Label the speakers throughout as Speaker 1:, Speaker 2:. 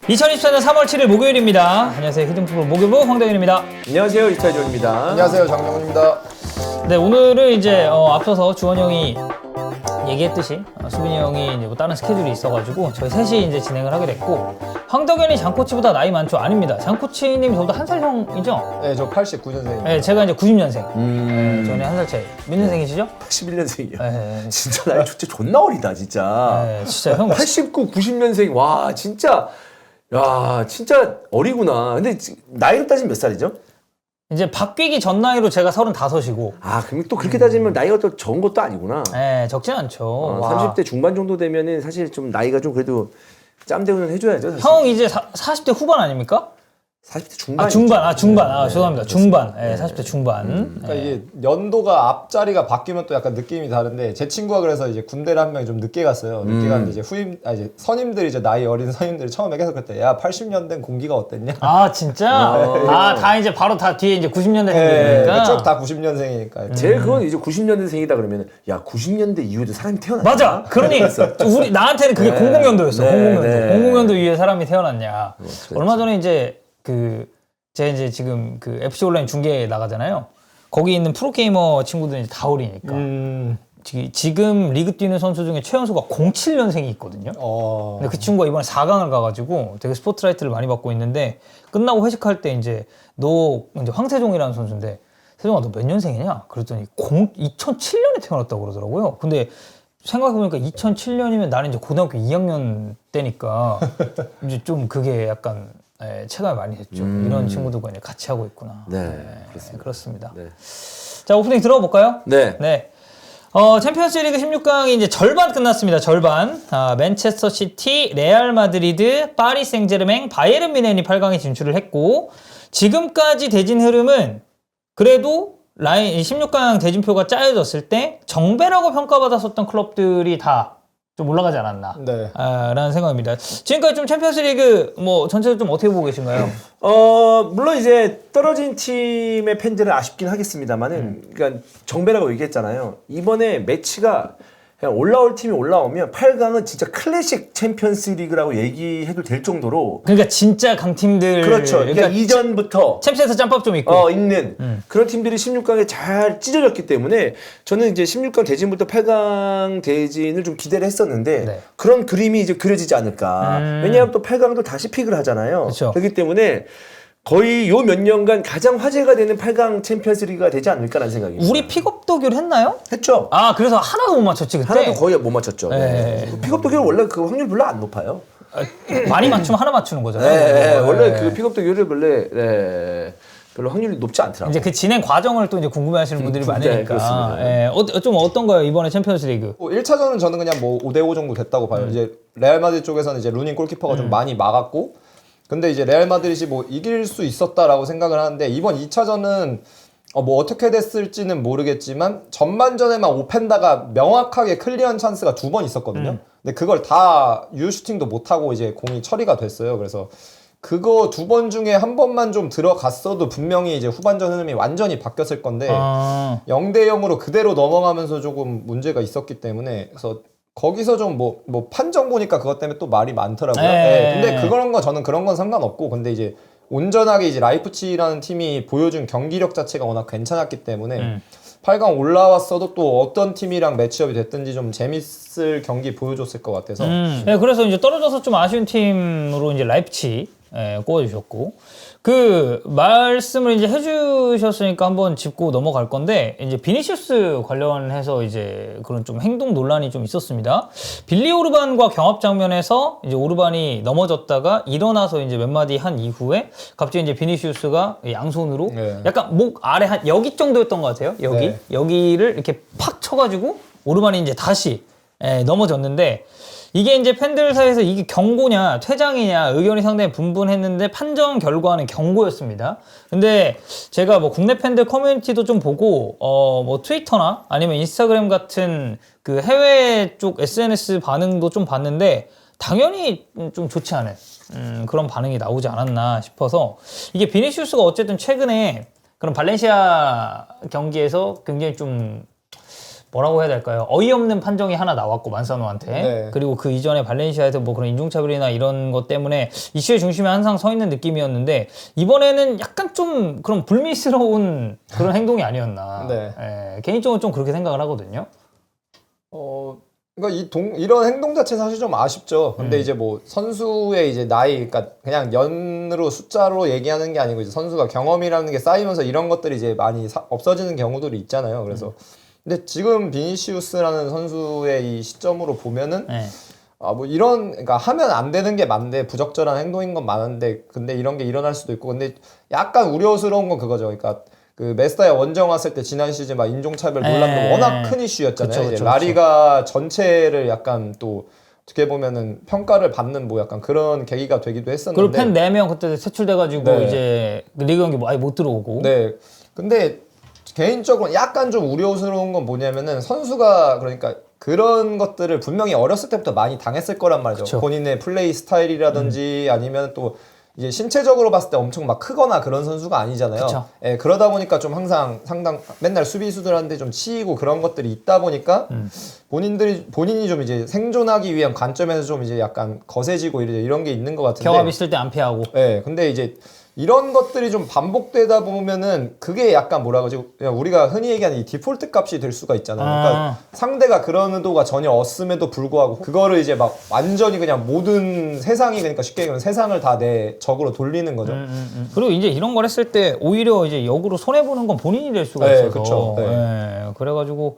Speaker 1: (2024년 3월 7일) 목요일입니다. 안녕하세요. 히든풋볼 목요일 황당현입니다.
Speaker 2: 안녕하세요. 이철종입니다.
Speaker 3: 안녕하세요. 장명훈입니다.
Speaker 1: 네, 오늘은 이제 앞서서 주원 형이 얘기했듯이 수빈이 형이 이제 뭐 다른 스케줄이 있어가지고 저희 셋이 이제 진행을 하게 됐고, 황덕현이 장코치보다 나이 많죠? 아닙니다. 장코치님이 저보다 한 살 형이죠?
Speaker 3: 네, 저 89년생입니다.
Speaker 1: 네, 제가 이제 90년생. 네, 저는 한 살 차이. 몇 년생이시죠?
Speaker 2: 81년생이요.
Speaker 1: 네,
Speaker 2: 진짜 나이 진짜 존나 어리다, 진짜.
Speaker 1: 네, 진짜 형
Speaker 2: 89, 90년생. 와, 진짜. 야, 진짜 어리구나. 근데 나이로 따지면 몇 살이죠?
Speaker 1: 이제 바뀌기 전 나이로 제가 35이고.
Speaker 2: 아, 그럼 또 그렇게 따지면 나이가 또 적은 것도 아니구나.
Speaker 1: 네, 적진 않죠. 와.
Speaker 2: 30대 중반 정도 되면은 사실 좀 나이가 좀 그래도 짬대우는 해줘야죠. 사실.
Speaker 1: 형 이제 40대 후반 아닙니까?
Speaker 2: 40대 중반.
Speaker 1: 중반. 죄송합니다. 중반. 네, 40대 중반.
Speaker 3: 그러니까 이게 연도가 앞자리가 바뀌면 또 약간 느낌이 다른데, 제 친구가 그래서 이제 군대를 한 명이 좀 늦게 갔어요. 늦게 갔는데 이제 이제 선임들이 이제 나이 어린 선임들이 처음에 계속 그랬대. 야, 80년대는 공기가 어땠냐?
Speaker 1: 아, 진짜? 다 이제 바로 다 뒤에 이제 90년대
Speaker 3: 네,
Speaker 1: 생기니까.
Speaker 3: 쭉 다 90년생이니까.
Speaker 2: 제일 그건 이제 90년대생이다 그러면은, 야, 90년대 이후에도 사람이 태어났다.
Speaker 1: 맞아. 그러니 나한테는 그게 00년도였어.
Speaker 2: 네,
Speaker 1: 00년도.
Speaker 2: 네.
Speaker 1: 00년도 이후에 사람이 태어났냐. 얼마 전에 이제 제가 이제 지금 FC 온라인 중계에 나가잖아요. 거기 있는 프로게이머 친구들이 다 어리니까. 지금 리그 뛰는 선수 중에 최연소가 07년생이 있거든요. 근데 그 친구가 이번에 4강을 가가지고 되게 스포트라이트를 많이 받고 있는데, 끝나고 회식할 때 이제 너 이제 황세종이라는 선수인데, 세종아 너 몇 년생이냐? 그랬더니 2007년에 태어났다고 그러더라고요. 근데 생각해보니까 2007년이면 나는 이제 고등학교 2학년 때니까 이제 좀 그게 약간 체감이 많이 됐죠. 이런 친구들과 이제 같이 하고 있구나.
Speaker 2: 네,
Speaker 1: 그렇습니다.
Speaker 2: 네.
Speaker 1: 자, 오프닝 들어가 볼까요?
Speaker 2: 네.
Speaker 1: 네. 챔피언스 리그 16강이 이제 절반 끝났습니다. 절반. 맨체스터 시티, 레알 마드리드, 파리 생제르맹, 바이에른 뮌헨이 8강에 진출을 했고, 지금까지 대진 흐름은 그래도 16강 대진표가 짜여졌을 때 정배라고 평가받았었던 클럽들이 다 좀 올라가지 않았나.
Speaker 3: 네.
Speaker 1: 라는 생각입니다. 지금까지 좀 챔피언스 리그 뭐 전체적으로 좀 어떻게 보고 계신가요?
Speaker 2: 물론 이제 떨어진 팀의 팬들은 아쉽긴 하겠습니다만은, 그러니까 정배라고 얘기했잖아요. 이번에 매치가 그냥 올라올 팀이 올라오면 8강은 진짜 클래식 챔피언스 리그라고 얘기해도 될 정도로.
Speaker 1: 그러니까 진짜 강팀들.
Speaker 2: 그렇죠. 그러니까 이전부터
Speaker 1: 챔스에서 짬밥 좀 있고.
Speaker 2: 있는 그런 팀들이 16강에 잘 찢어졌기 때문에, 저는 이제 16강 대진부터 8강 대진을 좀 기대를 했었는데,
Speaker 1: 네.
Speaker 2: 그런 그림이 이제 그려지지 않을까. 왜냐하면 또 8강도 다시 픽을 하잖아요.
Speaker 1: 그렇죠.
Speaker 2: 그렇기 때문에 거의 요 몇 년간 가장 화제가 되는 8강 챔피언스 리그가 되지 않을까라는 생각입니다.
Speaker 1: 우리 픽업 도교를 했나요?
Speaker 2: 했죠.
Speaker 1: 아, 그래서 하나도 못 맞췄지 그때?
Speaker 2: 하나도 거의 못 맞췄죠.
Speaker 1: 네.
Speaker 2: 픽업 도결 원래 그 확률 별로 안 높아요.
Speaker 1: 많이 맞추면 하나 맞추는 거잖아요.
Speaker 2: 네, 원래 그 픽업 도결을 원래 별로 확률이 높지 않더라고요.
Speaker 1: 이제 그 진행 과정을 또 이제 궁금해하시는 분들이
Speaker 2: 네,
Speaker 1: 많으니까.
Speaker 2: 그렇습니다.
Speaker 1: 좀 어떤가요 이번에 챔피언스 리그?
Speaker 3: 1차전은 저는 그냥 뭐 5대5 정도 됐다고 봐요. 이제 레알 마드리드 쪽에서는 이제 루닌 골키퍼가 좀 많이 막았고, 근데 이제 레알 마드리드이 뭐 이길 수 있었다라고 생각을 하는데, 이번 2차전은 뭐 어떻게 됐을지는 모르겠지만 전반전에만 오펜다가 명확하게 클리어한 찬스가 2번 있었거든요. 근데 그걸 다 유슈팅도 못하고 이제 공이 처리가 됐어요. 그래서 그거 2번 중에 한 번만 좀 들어갔어도 분명히 이제 후반전 흐름이 완전히 바뀌었을 건데, 0대 0으로 그대로 넘어가면서 조금 문제가 있었기 때문에, 그래서 거기서 좀 뭐 판정 보니까 그것 때문에 또 말이 많더라고요. 네, 근데 그런 거 저는 그런 건 상관없고, 근데 이제 온전하게 이제 라이프치히라는 팀이 보여준 경기력 자체가 워낙 괜찮았기 때문에 8강 올라왔어도 또 어떤 팀이랑 매치업이 됐든지 좀 재밌을 경기 보여줬을 것 같아서.
Speaker 1: 네, 그래서 이제 떨어져서 좀 아쉬운 팀으로 이제 라이프치 꼽아주셨고, 그 말씀을 이제 해주셨으니까 한번 짚고 넘어갈 건데, 이제 비니시우스 관련해서 이제 그런 좀 행동 논란이 좀 있었습니다. 빌리 오르반과 경합 장면에서 이제 오르반이 넘어졌다가 일어나서 이제 몇 마디 한 이후에 갑자기 이제 비니시우스가 양손으로 약간 목 아래 한 여기 정도였던 것 같아요. 여기를 이렇게 팍 쳐가지고 오르반이 이제 다시 넘어졌는데, 이게 이제 팬들 사이에서 이게 경고냐 퇴장이냐 의견이 상당히 분분했는데, 판정 결과는 경고였습니다. 근데 제가 뭐 국내 팬들 커뮤니티도 좀 보고 뭐 트위터나 아니면 인스타그램 같은 그 해외 쪽 SNS 반응도 좀 봤는데, 당연히 좀 좋지 않은 그런 반응이 나오지 않았나 싶어서, 이게 비니시우스가 어쨌든 최근에 그런 발렌시아 경기에서 굉장히 좀 뭐라고 해야 될까요? 어이없는 판정이 하나 나왔고 만사노한테
Speaker 3: 네.
Speaker 1: 그리고 그 이전에 발렌시아에서 뭐 그런 인종차별이나 이런 것 때문에 이슈의 중심에 항상 서 있는 느낌이었는데 이번에는 약간 좀 그런 불미스러운 그런 행동이 아니었나.
Speaker 3: 네.
Speaker 1: 예, 개인적으로 좀 그렇게 생각을 하거든요.
Speaker 3: 그러니까 이런 행동 자체 사실 좀 아쉽죠. 근데 이제 뭐 선수의 이제 나이, 그러니까 그냥 연으로 숫자로 얘기하는 게 아니고 이제 선수가 경험이라는 게 쌓이면서 이런 것들이 이제 많이 없어지는 경우들이 있잖아요. 그래서 근데 지금 비니시우스라는 선수의 이 시점으로 보면은
Speaker 1: 예.
Speaker 3: 뭐 그러니까 하면 안 되는 게 많은데 부적절한 행동인 건 많은데 근데 이런 게 일어날 수도 있고 근데 약간 우려스러운 건 그거죠. 그러니까 그 메스타야 원정 왔을 때 지난 시즌 막 인종차별 논란도 워낙 큰 이슈였잖아요.
Speaker 1: 그쵸,
Speaker 3: 이제 라리가 전체를 약간 또 어떻게 보면은 평가를 받는 뭐 약간 그런 계기가 되기도 했었는데.
Speaker 1: 그리고 팬 4명 그때 세출돼가지고
Speaker 3: 네.
Speaker 1: 이제 리그 경기 뭐 아예 못 들어오고.
Speaker 3: 네. 근데 개인적으로 약간 좀 우려스러운 건 뭐냐면은 선수가 그러니까 그런 것들을 분명히 어렸을 때부터 많이 당했을 거란 말이죠.
Speaker 1: 그쵸.
Speaker 3: 본인의 플레이 스타일이라든지 아니면 또 이제 신체적으로 봤을 때 엄청 막 크거나 그런 선수가 아니잖아요.
Speaker 1: 그쵸.
Speaker 3: 예, 그러다 보니까 좀 항상 맨날 수비수들한테 좀 치이고 그런 것들이 있다 보니까 본인이 좀 이제 생존하기 위한 관점에서 좀 이제 약간 거세지고 이런 게 있는 것 같은데.
Speaker 1: 경합 있을 때 안 피하고.
Speaker 3: 예, 근데 이제 이런 것들이 좀 반복되다 보면은 그게 약간 뭐라 그러지? 그냥 우리가 흔히 얘기하는 이 디폴트 값이 될 수가 있잖아요. 그러니까 상대가 그런 의도가 전혀 없음에도 불구하고 그거를 이제 막 완전히 그냥 모든 세상이 그러니까 쉽게 얘기하면 세상을 다 내 적으로 돌리는 거죠.
Speaker 1: 그리고 이제 이런 걸 했을 때 오히려 이제 역으로 손해보는 건 본인이 될 수가
Speaker 3: 네,
Speaker 1: 있어서.
Speaker 3: 그쵸. 네.
Speaker 1: 예, 그래가지고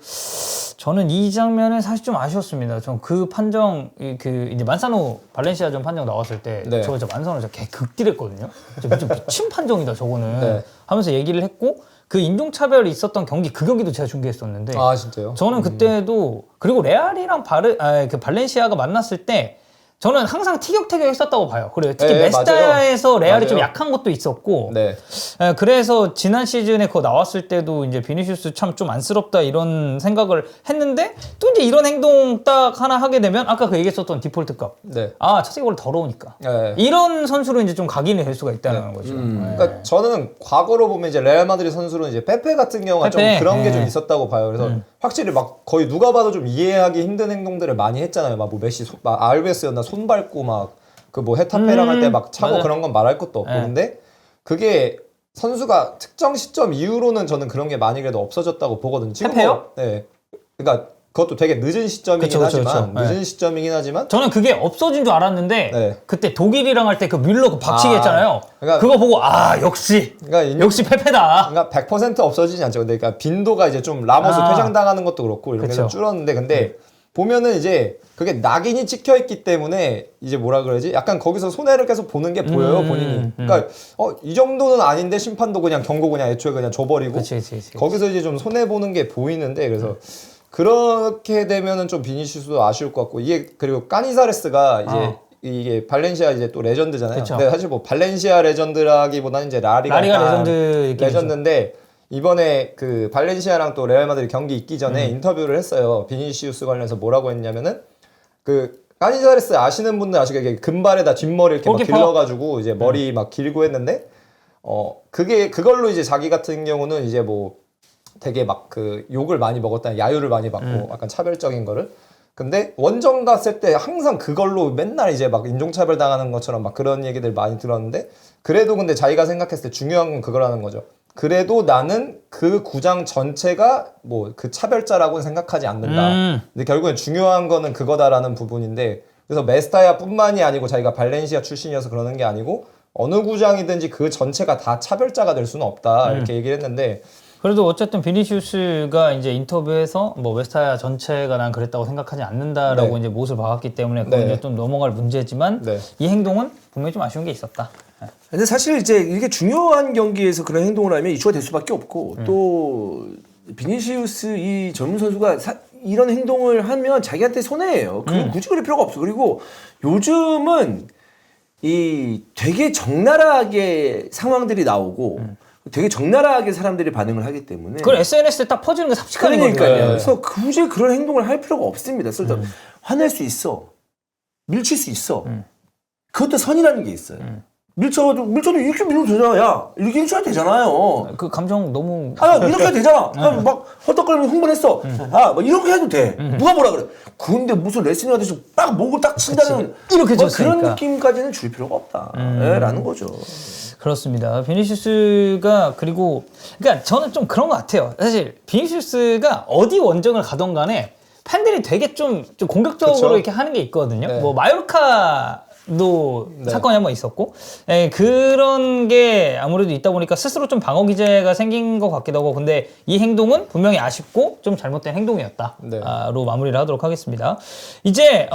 Speaker 1: 저는 이 장면은 사실 좀 아쉬웠습니다. 전 그 판정, 그 이제 만사노 발렌시아전 판정 나왔을 때
Speaker 3: 네.
Speaker 1: 저 만사노 개 극딜했거든요. 진짜 미친 판정이다 저거는
Speaker 3: 네.
Speaker 1: 하면서 얘기를 했고 그 인종차별이 있었던 경기 그 경기도 제가 중계했었는데
Speaker 3: 아, 진짜요?
Speaker 1: 저는 그때도 그리고 레알이랑 그 발렌시아가 만났을 때 저는 항상 티격태격했었다고 봐요. 그래요. 특히
Speaker 3: 네,
Speaker 1: 메스타야에서 레알이 좀
Speaker 3: 맞아요.
Speaker 1: 약한 것도 있었고,
Speaker 3: 네.
Speaker 1: 그래서 지난 시즌에 그거 나왔을 때도 이제 비니시우스 참 좀 안쓰럽다 이런 생각을 했는데 또 이제 이런 행동 딱 하나 하게 되면 아까 그 얘기했었던 디폴트 값.
Speaker 3: 네.
Speaker 1: 아, 차세골 더러우니까.
Speaker 3: 네.
Speaker 1: 이런 선수로 이제 좀 각인이 될 수가 있다는 거죠. 네.
Speaker 3: 그러니까 저는 과거로 보면 이제 레알 마드리드 선수로는 이제 페페 같은 경우가
Speaker 1: 페페.
Speaker 3: 좀 그런 게 좀
Speaker 1: 네.
Speaker 3: 있었다고 봐요. 그래서 확실히 막 거의 누가 봐도 좀 이해하기 힘든 행동들을 많이 했잖아요. 막 뭐 메시 막 알베스였나 손 밟고 막 그 뭐 헤타페랑 할 때 막 차고
Speaker 1: 맞아요.
Speaker 3: 그런 건 말할 것도 없고
Speaker 1: 네.
Speaker 3: 근데 그게 선수가 특정 시점 이후로는 저는 그런 게 많이 그래도 없어졌다고 보거든요. 지금
Speaker 1: 페페요?
Speaker 3: 네. 그러니까 그것도 되게 늦은 시점이긴
Speaker 1: 그쵸, 그쵸,
Speaker 3: 하지만
Speaker 1: 그쵸.
Speaker 3: 늦은
Speaker 1: 네.
Speaker 3: 시점이긴 하지만
Speaker 1: 저는 그게 없어진 줄 알았는데
Speaker 3: 네.
Speaker 1: 그때 독일이랑 할 때 그 뮬러 그 박치기
Speaker 3: 아,
Speaker 1: 했잖아요.
Speaker 3: 그러니까-
Speaker 1: 그거 보고 아 역시
Speaker 3: 그러니까
Speaker 1: 역시 페페다.
Speaker 3: 그러니까 100% 없어지지 않죠. 근데 그러니까 빈도가 이제 좀 라모스
Speaker 1: 아.
Speaker 3: 퇴장당하는 것도 그렇고 이런 게 좀
Speaker 1: 그쵸.
Speaker 3: 줄었는데 근데 보면은 이제 그게 낙인이 찍혀 있기 때문에 이제 뭐라 그러지? 약간 거기서 손해를 계속 보는 게 보여요, 본인이. 그러니까 이 정도는 아닌데 심판도 그냥 경고 그냥 애초에 그냥 줘버리고
Speaker 1: 그치.
Speaker 3: 거기서 이제 좀 손해 보는 게 보이는데 그래서 그렇게 되면은 좀 비니시우스도 아쉬울 것 같고 이게 그리고 까니사레스가 이제 이게 발렌시아 이제 또 레전드잖아요.
Speaker 1: 그쵸.
Speaker 3: 근데 사실 뭐 발렌시아 레전드라기보다는 이제 라리가
Speaker 1: 라리가
Speaker 3: 약간
Speaker 1: 레전드 느낌이죠.
Speaker 3: 레전드인데 이번에 그 발렌시아랑 또 레알 마드리드 경기 있기 전에 인터뷰를 했어요. 비니시우스 관련해서 뭐라고 했냐면은 그 까니자레스 아시는 분들 아시게 금발에다 뒷머리 이렇게 막
Speaker 1: 골키퍼?
Speaker 3: 길러가지고 이제 머리 막 길고 했는데 그게 그걸로 이제 자기 같은 경우는 이제 뭐 되게 막 그 욕을 많이 먹었다, 야유를 많이 받고 약간 차별적인 거를. 근데 원정 갔을 때 항상 그걸로 맨날 이제 막 인종차별 당하는 것처럼 막 그런 얘기들 많이 들었는데 그래도 근데 자기가 생각했을 때 중요한 건 그거라는 거죠. 그래도 나는 그 구장 전체가 뭐 그 차별자라고는 생각하지 않는다. 근데 결국엔 중요한 거는 그거다라는 부분인데 그래서 메스타야뿐만이 아니고 자기가 발렌시아 출신이어서 그러는 게 아니고 어느 구장이든지 그 전체가 다 차별자가 될 수는 없다 이렇게 얘기를 했는데
Speaker 1: 그래도 어쨌든 비니시우스가 이제 인터뷰에서 뭐 웨스타야 전체가 난 그랬다고 생각하지 않는다라고
Speaker 3: 네.
Speaker 1: 이제 못을 박았기 때문에 그건
Speaker 3: 네.
Speaker 1: 이제 좀 넘어갈 문제지만
Speaker 3: 네.
Speaker 1: 이 행동은 분명히 좀 아쉬운 게 있었다.
Speaker 2: 근데 사실 이제 이게 중요한 경기에서 그런 행동을 하면 이슈가 될 수밖에 없고 또 비니시우스 이 젊은 선수가 이런 행동을 하면 자기한테 손해예요. 굳이 그럴 필요가 없어. 그리고 요즘은 이 되게 적나라하게 상황들이 나오고 되게 적나라하게 사람들이 반응을 하기 때문에
Speaker 1: 그걸 SNS에 딱 퍼지는 게 삽시간인 거죠.
Speaker 2: 그러니까요. 그래서 굳이 그런 행동을 할 필요가 없습니다. 그래서 화낼 수 있어. 밀칠 수 있어. 그것도 선이라는 게 있어요. 밀쳐도 이렇게 밀면 되잖아. 야 이렇게 밀쳐야 되잖아요.
Speaker 1: 그 감정 너무
Speaker 2: 이렇게 해도 되잖아. 막 헛떡거리면 흥분했어. 막 이렇게 해도 돼. 누가 뭐라 그래. 근데 무슨 레슬링 하듯이 딱 목을 딱 친다는
Speaker 1: 이렇게
Speaker 2: 뭐
Speaker 1: 줬으니까.
Speaker 2: 그런 느낌까지는 줄 필요가 없다. 라는 거죠.
Speaker 1: 그렇습니다. 비니시우스가 그리고 그러니까 저는 좀 그런 것 같아요. 사실 비니시우스가 어디 원정을 가던 간에 팬들이 되게 좀 공격적으로
Speaker 3: 그쵸?
Speaker 1: 이렇게 하는 게 있거든요.
Speaker 3: 네.
Speaker 1: 뭐 마요르카도
Speaker 3: 네.
Speaker 1: 사건이 한번 있었고 그런 게 아무래도 있다 보니까 스스로 좀 방어 기제가 생긴 것 같기도 하고 근데 이 행동은 분명히 아쉽고 좀 잘못된 행동이었다.
Speaker 3: 네.
Speaker 1: 로 마무리를 하도록 하겠습니다. 이제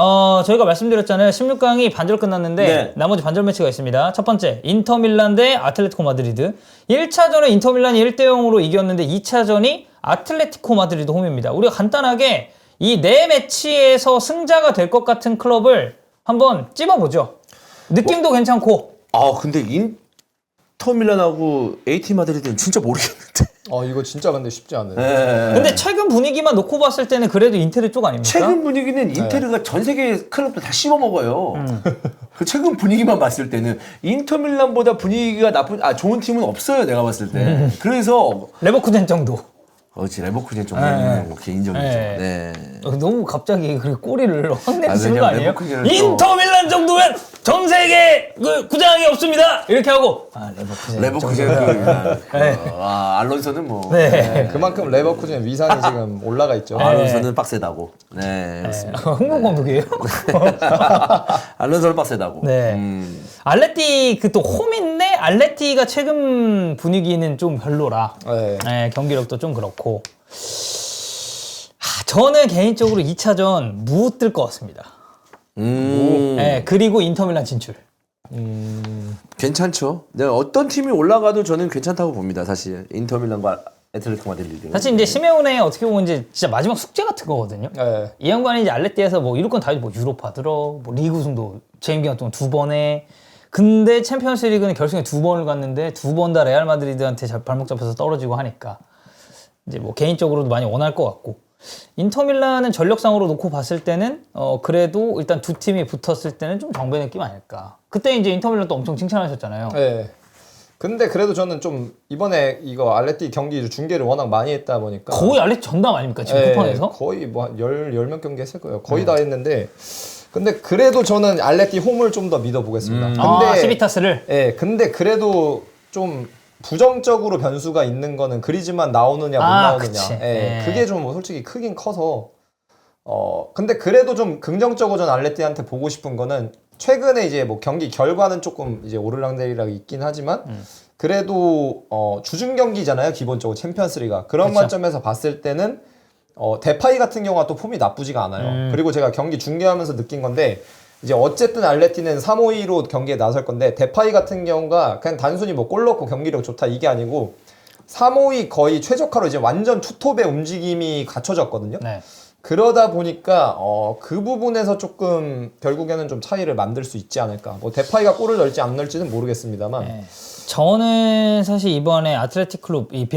Speaker 1: 저희가 말씀드렸잖아요. 16강이 반절 끝났는데
Speaker 2: 네.
Speaker 1: 나머지 반절 매치가 있습니다. 첫 번째 인터밀란 대 아틀레티코 마드리드. 1차전에 인터밀란이 1대0으로 이겼는데 2차전이 아틀레티코 마드리드 홈입니다. 우리가 간단하게 이 네 매치에서 승자가 될 것 같은 클럽을 한번 찝어보죠. 느낌도 괜찮고.
Speaker 2: 근데 인터밀란하고 AT 마드리드는 진짜 모르겠는데.
Speaker 3: 이거 진짜 근데 쉽지 않네요.
Speaker 1: 근데 최근 분위기만 놓고 봤을 때는 그래도 인테르 쪽 아닙니까?
Speaker 2: 최근 분위기는 인테르가 전 세계 클럽들 다 씹어먹어요. 그 최근 분위기만 봤을 때는 인터밀란보다 분위기가 좋은 팀은 없어요. 내가 봤을 때. 그래서
Speaker 1: 레버쿠젠 정도.
Speaker 2: 그렇지 레버쿠젠 정도는 뭐 개인적이죠.
Speaker 1: 네.
Speaker 2: 네.
Speaker 1: 너무 갑자기 그 꼬리를 확 내리시는 거
Speaker 2: 왜냐면
Speaker 1: 아니에요?
Speaker 2: 레버쿠젠은 또-
Speaker 1: 인터밀란 정도면 전 세계 그 구장이 없습니다. 이렇게 하고
Speaker 2: 레버쿠젠 알론소는 뭐
Speaker 1: 네.
Speaker 3: 그만큼 레버쿠젠 위상이 지금 올라가 있죠.
Speaker 2: 알론소는 빡세다고. 네, 그렇습니다.
Speaker 1: 흥분 감독이에요.
Speaker 2: 알론소는 빡세다고.
Speaker 1: 네. 알레티 그 또 홈인데 알레티가 최근 분위기는 좀 별로라.
Speaker 3: 네.
Speaker 1: 네, 경기력도 좀 그렇고. 저는 개인적으로 2차전 무 뜰 것 같습니다. 네, 그리고 인터밀란 진출.
Speaker 2: 괜찮죠. 네, 어떤 팀이 올라가도 저는 괜찮다고 봅니다. 사실 인터밀란과 애틀레티코 마드리드.
Speaker 1: 사실 이제 시메온의 어떻게 보면 이제 진짜 마지막 숙제 같은 거거든요.
Speaker 3: 네.
Speaker 1: 이 양반이 이제 알레티에서 뭐 이루건 다 뭐 유로파 들어, 뭐 리그 우승도 재임 기간 동안 2번에. 근데 챔피언스 리그는 결승에 2번을 갔는데 2번 다 레알 마드리드한테 발목 잡혀서 떨어지고 하니까 이제 뭐 개인적으로도 많이 원할 것 같고. 인터밀란은 전력상으로 놓고 봤을 때는 그래도 일단 두 팀이 붙었을 때는 좀 정배 느낌 아닐까. 그때 이제 인터밀란 또 엄청 칭찬하셨잖아요.
Speaker 3: 네. 근데 그래도 저는 좀 이번에 이거 알레티 경기 중계를 워낙 많이 했다 보니까
Speaker 1: 거의 알레티 전담 아닙니까 지금 쿠팡에서?
Speaker 3: 거의 뭐 한 열 몇 경기 했을 거예요. 거의 다 했는데 근데 그래도 저는 알레티 홈을 좀 더 믿어보겠습니다. 근데
Speaker 1: 시비타스를.
Speaker 3: 근데 그래도 좀 부정적으로 변수가 있는 거는 그리즈만 나오느냐 못 나오느냐.
Speaker 1: 그치.
Speaker 3: 그게 좀 솔직히 크긴 커서 근데 그래도 좀 긍정적으로 전 알레티한테 보고 싶은 거는 최근에 이제 뭐 경기 결과는 조금 이제 오르락내리락 있긴 하지만 그래도 주중 경기잖아요. 기본적으로 챔피언스리가 그런
Speaker 1: 그쵸.
Speaker 3: 관점에서 봤을 때는 데파이 같은 경우가 또 폼이 나쁘지가 않아요. 그리고 제가 경기 중계하면서 느낀 건데 이제 어쨌든 알레티는 3-5-2로 경기에 나설 건데 데파이 같은 경우가 그냥 단순히 뭐 골 넣고 경기력 좋다 이게 아니고 3-5-2 거의 최적화로 이제 완전 투톱의 움직임이 갖춰졌거든요.
Speaker 1: 네.
Speaker 3: 그러다 보니까 그 부분에서 조금 결국에는 좀 차이를 만들 수 있지 않을까. 뭐 데파이가 골을 넣을지 안 넣을지는 모르겠습니다만.
Speaker 1: 네. 저는 사실 이번에 아틀레틱 클럽 이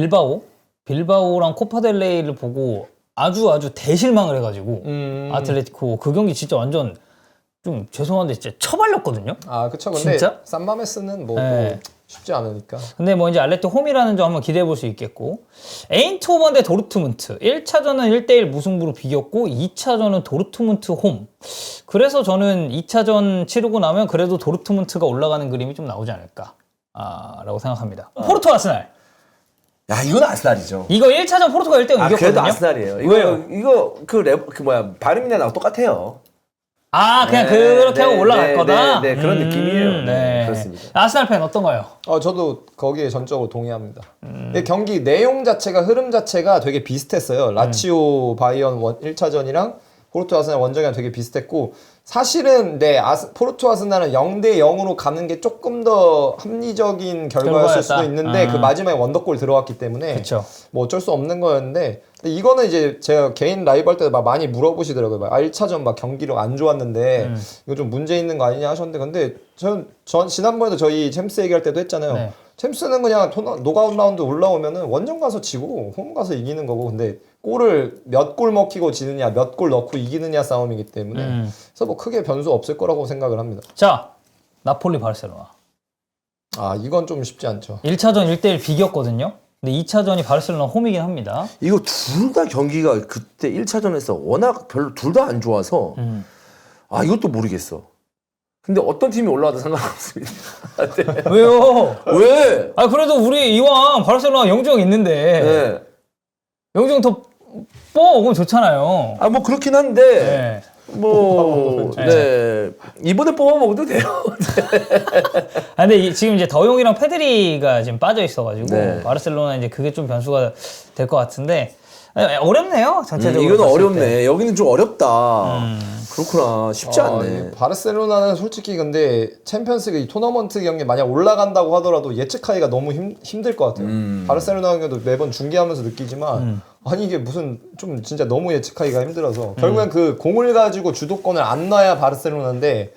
Speaker 1: 빌바오랑 코파델레이를 보고 아주 대실망을 해가지고 아틀레티코 그 경기 진짜 완전 좀 죄송한데 진짜 처발렸거든요.
Speaker 3: 그쵸. 근데
Speaker 1: 진짜?
Speaker 3: 산마메스는 뭐
Speaker 1: 네.
Speaker 3: 쉽지 않으니까.
Speaker 1: 근데 뭐 이제 알레티 홈이라는 점 한번 기대해 볼 수 있겠고 에인트호벤 대 도르트문트 1차전은 1대1 무승부로 비겼고 2차전은 도르트문트 홈. 그래서 저는 2차전 치르고 나면 그래도 도르트문트가 올라가는 그림이 좀 나오지 않을까 라고 생각합니다. 포르투 아스날.
Speaker 2: 야 이건 아스날이죠.
Speaker 1: 이거 1차전 포르투가 1대0 이겼거든요.
Speaker 2: 그래도 아스날이에요.
Speaker 1: 왜요?
Speaker 2: 이거 바르미나 나랑 똑같아요.
Speaker 1: 그냥 그렇게 하고 올라갈 거다?
Speaker 2: 네, 그런 느낌이에요. 네, 그렇습니다.
Speaker 1: 아스날 팬 어떤가요?
Speaker 3: 저도 거기에 전적으로 동의합니다. 근데 경기 내용 자체가 흐름 자체가 되게 비슷했어요. 라치오 바이언 1차전이랑 포르투 아스날 원정이랑 되게 비슷했고 사실은 포르투 아스날은 0대0으로 가는 게 조금 더 합리적인 결과였을 수도 있는데 그 마지막에 원더골 들어왔기 때문에
Speaker 1: 그쵸.
Speaker 3: 뭐 어쩔 수 없는 거였는데 근데 이거는 이제 제가 개인 라이브 할 때 막 많이 물어보시더라고요. 1차전 막 경기력 안 좋았는데 이거 좀 문제 있는 거 아니냐 하셨는데 근데 전 지난번에도 저희 챔스 얘기할 때도 했잖아요.
Speaker 1: 네.
Speaker 3: 챔스는 그냥 노가웃 라운드 올라오면은 원정 가서 지고 홈 가서 이기는 거고 근데 골을 몇 골 먹히고 지느냐 몇 골 넣고 이기느냐 싸움이기 때문에 그래서 뭐 크게 변수 없을 거라고 생각을 합니다.
Speaker 1: 자, 나폴리 바르셀로나.
Speaker 3: 아 이건 좀 쉽지 않죠.
Speaker 1: 1차전 1대1 비겼거든요. 근데 2차전이 바르셀로나 홈이긴 합니다.
Speaker 2: 이거 둘 다 경기가 그때 1차전에서 워낙 별로 둘 다 안 좋아서 아 이것도 모르겠어. 근데 어떤 팀이 올라와도 상관없습니다. 네.
Speaker 1: 왜요?
Speaker 2: 왜?
Speaker 1: 아 그래도 우리 이왕 바르셀로나 영주형 있는데
Speaker 2: 네.
Speaker 1: 영주형 더 뽑아오면 좋잖아요.
Speaker 2: 아 뭐 그렇긴 한데
Speaker 1: 네.
Speaker 2: 뭐 네. 이번에 뽑아 먹어도 돼요.
Speaker 1: 아, 근데 지금 이제 더용이랑 페드리가 지금 빠져 있어가지고
Speaker 2: 네.
Speaker 1: 바르셀로나 이제 그게 좀 변수가 될 것 같은데 어렵네요 전체적으로.
Speaker 2: 이거는
Speaker 1: 봤을
Speaker 2: 어렵네.
Speaker 1: 때.
Speaker 2: 여기는 좀 어렵다. 그렇구나. 쉽지 않네.
Speaker 3: 이 바르셀로나는 솔직히 근데 챔피언스리그 이 토너먼트 경기 만약 올라간다고 하더라도 예측하기가 너무 힘들 것 같아요. 바르셀로나 경기도 매번 중계하면서 느끼지만 아니 이게 무슨 좀 진짜 너무 예측하기가 힘들어서 결국엔 그 공을 가지고 주도권을 안 놔야 바르셀로나인데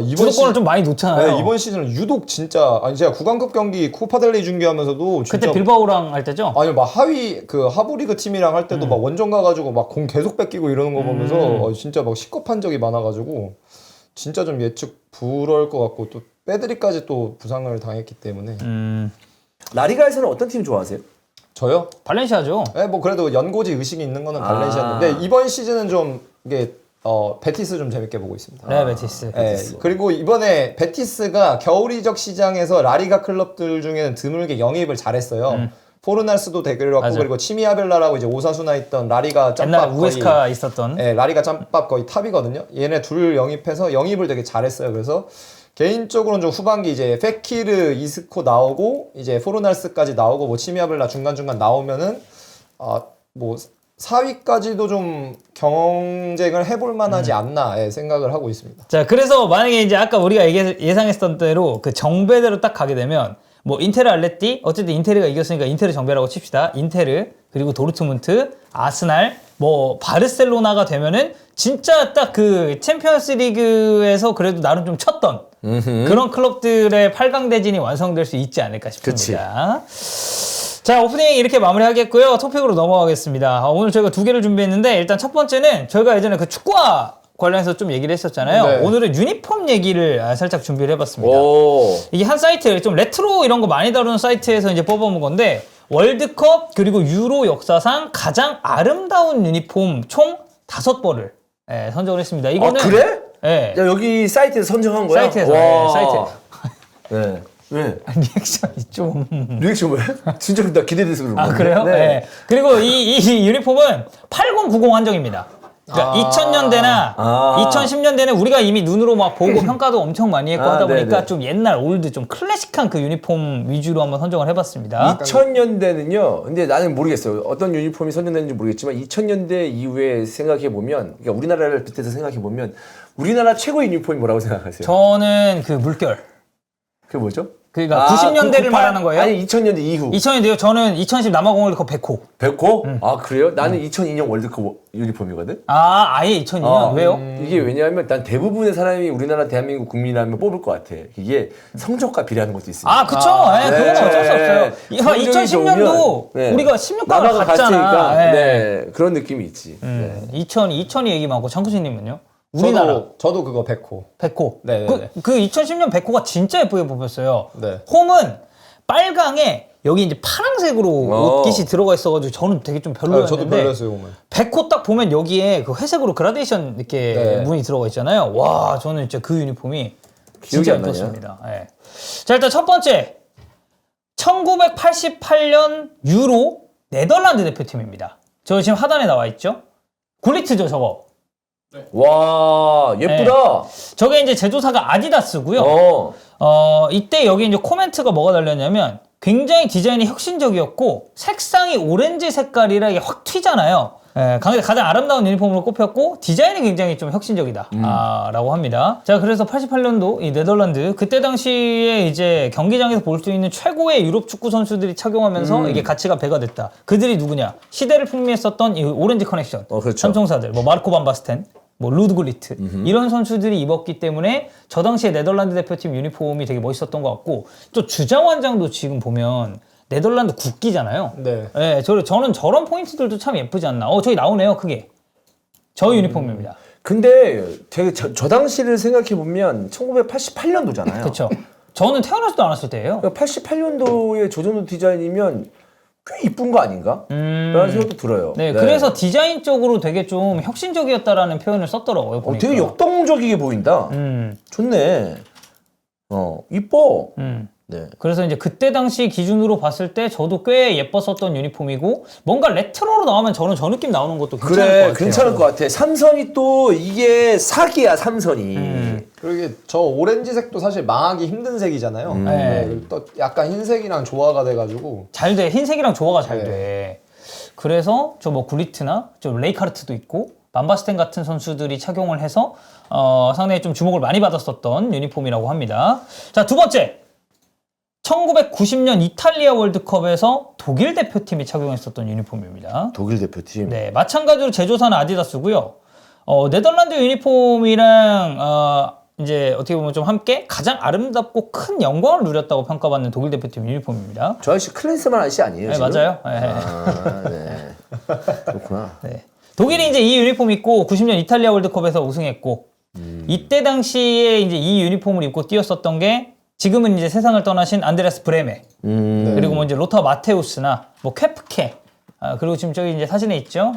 Speaker 3: 이번
Speaker 1: 주도권을 좀 많이 놓잖아요.
Speaker 3: 네, 이번 시즌은 유독 진짜 아니 제가 구강급 경기 코파델레이 중계하면서도 진짜
Speaker 1: 그때 빌바오랑 할 때죠?
Speaker 3: 아니 막 하위 그 하부리그 팀이랑 할 때도 막 원정 가가지고 막 공 계속 뺏기고 이러는 거 보면서 진짜 막 시겁한 적이 많아가지고 진짜 좀 예측 불허할 것 같고 또 빼드리까지 또 부상을 당했기 때문에
Speaker 2: 라리가에서는 어떤 팀 좋아하세요?
Speaker 3: 저요?
Speaker 1: 발렌시아죠.
Speaker 3: 네, 뭐 그래도 연고지 의식이 있는 거는 발렌시아인데 이번 시즌은 좀 이게 베티스 좀 재밌게 보고 있습니다.
Speaker 1: 네, 베티스.
Speaker 3: 네, 그리고 이번에 베티스가 겨울 이적 시장에서 라리가 클럽들 중에는 드물게 영입을 잘했어요. 포르날스도 데려왔고
Speaker 1: 맞아.
Speaker 3: 그리고 치미아벨라라고 이제 오사수나 있던 라리가
Speaker 1: 옛날
Speaker 3: 짬밥
Speaker 1: 우에스카 있었던.
Speaker 3: 네, 라리가 짬밥 거의 탑이거든요. 얘네 둘 영입해서 영입을 되게 잘했어요. 그래서 개인적으로는 좀 후반기 이제 페키르, 이스코 나오고 이제 포르날스까지 나오고 뭐 치미아벨라 중간중간 나오면은 뭐 4위까지도 좀 경쟁을 해볼 만하지 않나 생각을 하고 있습니다.
Speaker 1: 자, 그래서 만약에 이제 아까 우리가 예상했던 대로 그 정배대로 딱 가게 되면 뭐 인테르 알레띠 어쨌든 인테르가 이겼으니까 인테르 정배라고 칩시다. 인테르 그리고 도르트문트, 아스날, 뭐 바르셀로나가 되면은 진짜 딱 그 챔피언스리그에서 그래도 나름 좀 쳤던 그런 클럽들의 8강 대진이 완성될 수 있지 않을까 싶습니다. 자, 오프닝 이렇게 마무리하겠고요. 토픽으로 넘어가겠습니다. 오늘 저희가 2개를 준비했는데 일단 첫 번째는 저희가 예전에 그 축구와 관련해서 좀 얘기를 했었잖아요.
Speaker 3: 네.
Speaker 1: 오늘은 유니폼 얘기를 살짝 준비를 해봤습니다.
Speaker 2: 오.
Speaker 1: 이게 한 사이트, 좀 레트로 이런 거 많이 다루는 사이트에서 이제 뽑아본 건데 월드컵 그리고 유로 역사상 가장 아름다운 유니폼 총 5벌을 선정을 했습니다. 이거는
Speaker 2: 그래?
Speaker 1: 네.
Speaker 2: 야, 여기 사이트에서 선정한 거야?
Speaker 1: 사이트에서.
Speaker 2: 와.
Speaker 1: 네, 사이트에서.
Speaker 2: 네. 왜?
Speaker 1: 리액션이 좀.
Speaker 2: 리액션 왜? 진짜 나 기대돼서 그런 거야.
Speaker 1: 아, 그래요? 네. 그리고 이 유니폼은 8090 한정입니다. 그러니까 2000년대나 2010년대는 우리가 이미 눈으로 막 보고 평가도 엄청 많이 했고 하다 보니까
Speaker 2: 네네.
Speaker 1: 좀 옛날 올드 좀 클래식한 그 유니폼 위주로 한번 선정을 해봤습니다.
Speaker 2: 2000년대는요. 근데 나는 모르겠어요. 어떤 유니폼이 선정됐는지 모르겠지만 2000년대 이후에 생각해 보면, 그러니까 우리나라를 빗대서 생각해 보면 우리나라 최고의 유니폼이 뭐라고 생각하세요?
Speaker 1: 저는 그 물결.
Speaker 2: 그게 뭐죠?
Speaker 1: 그러니까 90년대를 말하는 거예요?
Speaker 2: 아니 2000년대 이후.
Speaker 1: 2000년대요? 저는 2010 남아공월드컵 100호.
Speaker 2: 100호? 아 그래요? 나는 2002년 월드컵 유니폼이거든.
Speaker 1: 아예 2002년? 왜요?
Speaker 2: 이게 왜냐하면 난 대부분의 사람이 우리나라 대한민국 국민이라면 뽑을 것 같아. 이게 성적과 비례하는 것도 있습니다.
Speaker 1: 아, 그쵸. 네, 그건 어쩔 수 없어요.
Speaker 2: 성적이
Speaker 1: 2010년도
Speaker 2: 좋으면,
Speaker 1: 우리가 16강을
Speaker 2: 남아가
Speaker 1: 갔잖아.
Speaker 2: 갔으니까
Speaker 1: 네.
Speaker 2: 네, 그런 느낌이 있지. 네.
Speaker 1: 2000이 얘기 많고 창구씨님은요? 우리나라
Speaker 3: 저도 그거 100호.
Speaker 1: 100호.
Speaker 3: 네,
Speaker 1: 그 2010년 100호가 진짜 예쁘게 뽑혔어요.
Speaker 3: 네.
Speaker 1: 홈은 빨강에 여기 이제 파란색으로 옷깃이 들어가 있어가지고 저는 되게 좀 별로였는데.
Speaker 3: 저도 별로였어요, 오늘.
Speaker 1: 100호 딱 보면 여기에 그 회색으로 그라데이션 이렇게
Speaker 3: 네.
Speaker 1: 문이 들어가 있잖아요. 와, 저는 진짜 그 유니폼이 진짜
Speaker 2: 안 나냐?
Speaker 1: 예뻤습니다. 예. 자, 일단 첫 번째. 1988년 유로 네덜란드 대표팀입니다. 저 지금 하단에 나와 있죠? 굴리트죠, 저거.
Speaker 2: 와 예쁘다.
Speaker 1: 저게 이제 제조사가 아디다스고요. 이때 여기 이제 코멘트가 뭐가 달렸냐면 굉장히 디자인이 혁신적이었고 색상이 오렌지 색깔이라 이게 확 튀잖아요. 가장 아름다운 유니폼으로 꼽혔고 디자인이 굉장히 좀 혁신적이다 라고 합니다. 자, 그래서 88년도 이 네덜란드 그때 당시에 이제 경기장에서 볼 수 있는 최고의 유럽 축구 선수들이 착용하면서 이게 가치가 배가 됐다. 그들이 누구냐? 시대를 풍미했었던 이 오렌지 커넥션
Speaker 2: 그렇죠.
Speaker 1: 삼총사들, 뭐 마르코 반 바스텐, 뭐 루드글리트 이런 선수들이 입었기 때문에 저 당시에 네덜란드 대표팀 유니폼이 되게 멋있었던 것 같고 또 주장원장도 지금 보면 네덜란드 국기잖아요.
Speaker 3: 네.
Speaker 1: 저는 저런 포인트들도 참 예쁘지 않나. 저기 나오네요, 크게. 저 유니폼입니다.
Speaker 2: 근데 되게 저 당시를 생각해 보면 1988년도잖아요.
Speaker 1: 그렇죠. 저는 태어나지도 않았을 때예요.
Speaker 2: 88년도의 조선도 디자인이면 꽤 이쁜 거 아닌가? 라는 생각도 들어요.
Speaker 1: 네, 그래서 디자인적으로 되게 좀 혁신적이었다라는 표현을 썼더라고요. 보니까.
Speaker 2: 되게 역동적이게 보인다. 좋네. 이뻐. 네.
Speaker 1: 그래서 이제 그때 당시 기준으로 봤을 때 저도 꽤 예뻤었던 유니폼이고 뭔가 레트로로 나오면 저는 저 느낌 나오는 것도 괜찮을 것
Speaker 2: 그래,
Speaker 1: 같아요.
Speaker 2: 괜찮을 것 같아. 삼선이 또 이게 사기야, 삼선이.
Speaker 3: 그리고 이게 저 오렌지색도 사실 망하기 힘든 색이잖아요. 네. 또 약간 흰색이랑 조화가 돼가지고
Speaker 1: 잘 돼. 흰색이랑 조화가 잘
Speaker 3: 네.
Speaker 1: 돼. 그래서 저 뭐 굴리트나 저 레이카르트도 있고 만바스텐 같은 선수들이 착용을 해서 상당히 좀 주목을 많이 받았었던 유니폼이라고 합니다. 자, 두 번째. 1990년 이탈리아 월드컵에서 독일 대표팀이 착용했었던 유니폼입니다.
Speaker 2: 독일 대표팀.
Speaker 1: 네, 마찬가지로 제조사는 아디다스고요. 네덜란드 유니폼이랑 이제 어떻게 보면 좀 함께 가장 아름답고 큰 영광을 누렸다고 평가받는 독일 대표팀 유니폼입니다.
Speaker 2: 저 아저씨 클린스만 아저씨 아니에요?
Speaker 1: 네,
Speaker 2: 지금?
Speaker 1: 맞아요. 네.
Speaker 2: 아, 네. 그렇구나.
Speaker 1: 네. 독일이 이제 이 유니폼 입고 90년 이탈리아 월드컵에서 우승했고 이때 당시에 이제 이 유니폼을 입고 뛰었었던 게 지금은 이제 세상을 떠나신 안드레스 브레메 그리고 뭐 이제 로터 마테우스나 뭐 쾌프케 그리고 지금 저기 이제 사진에 있죠.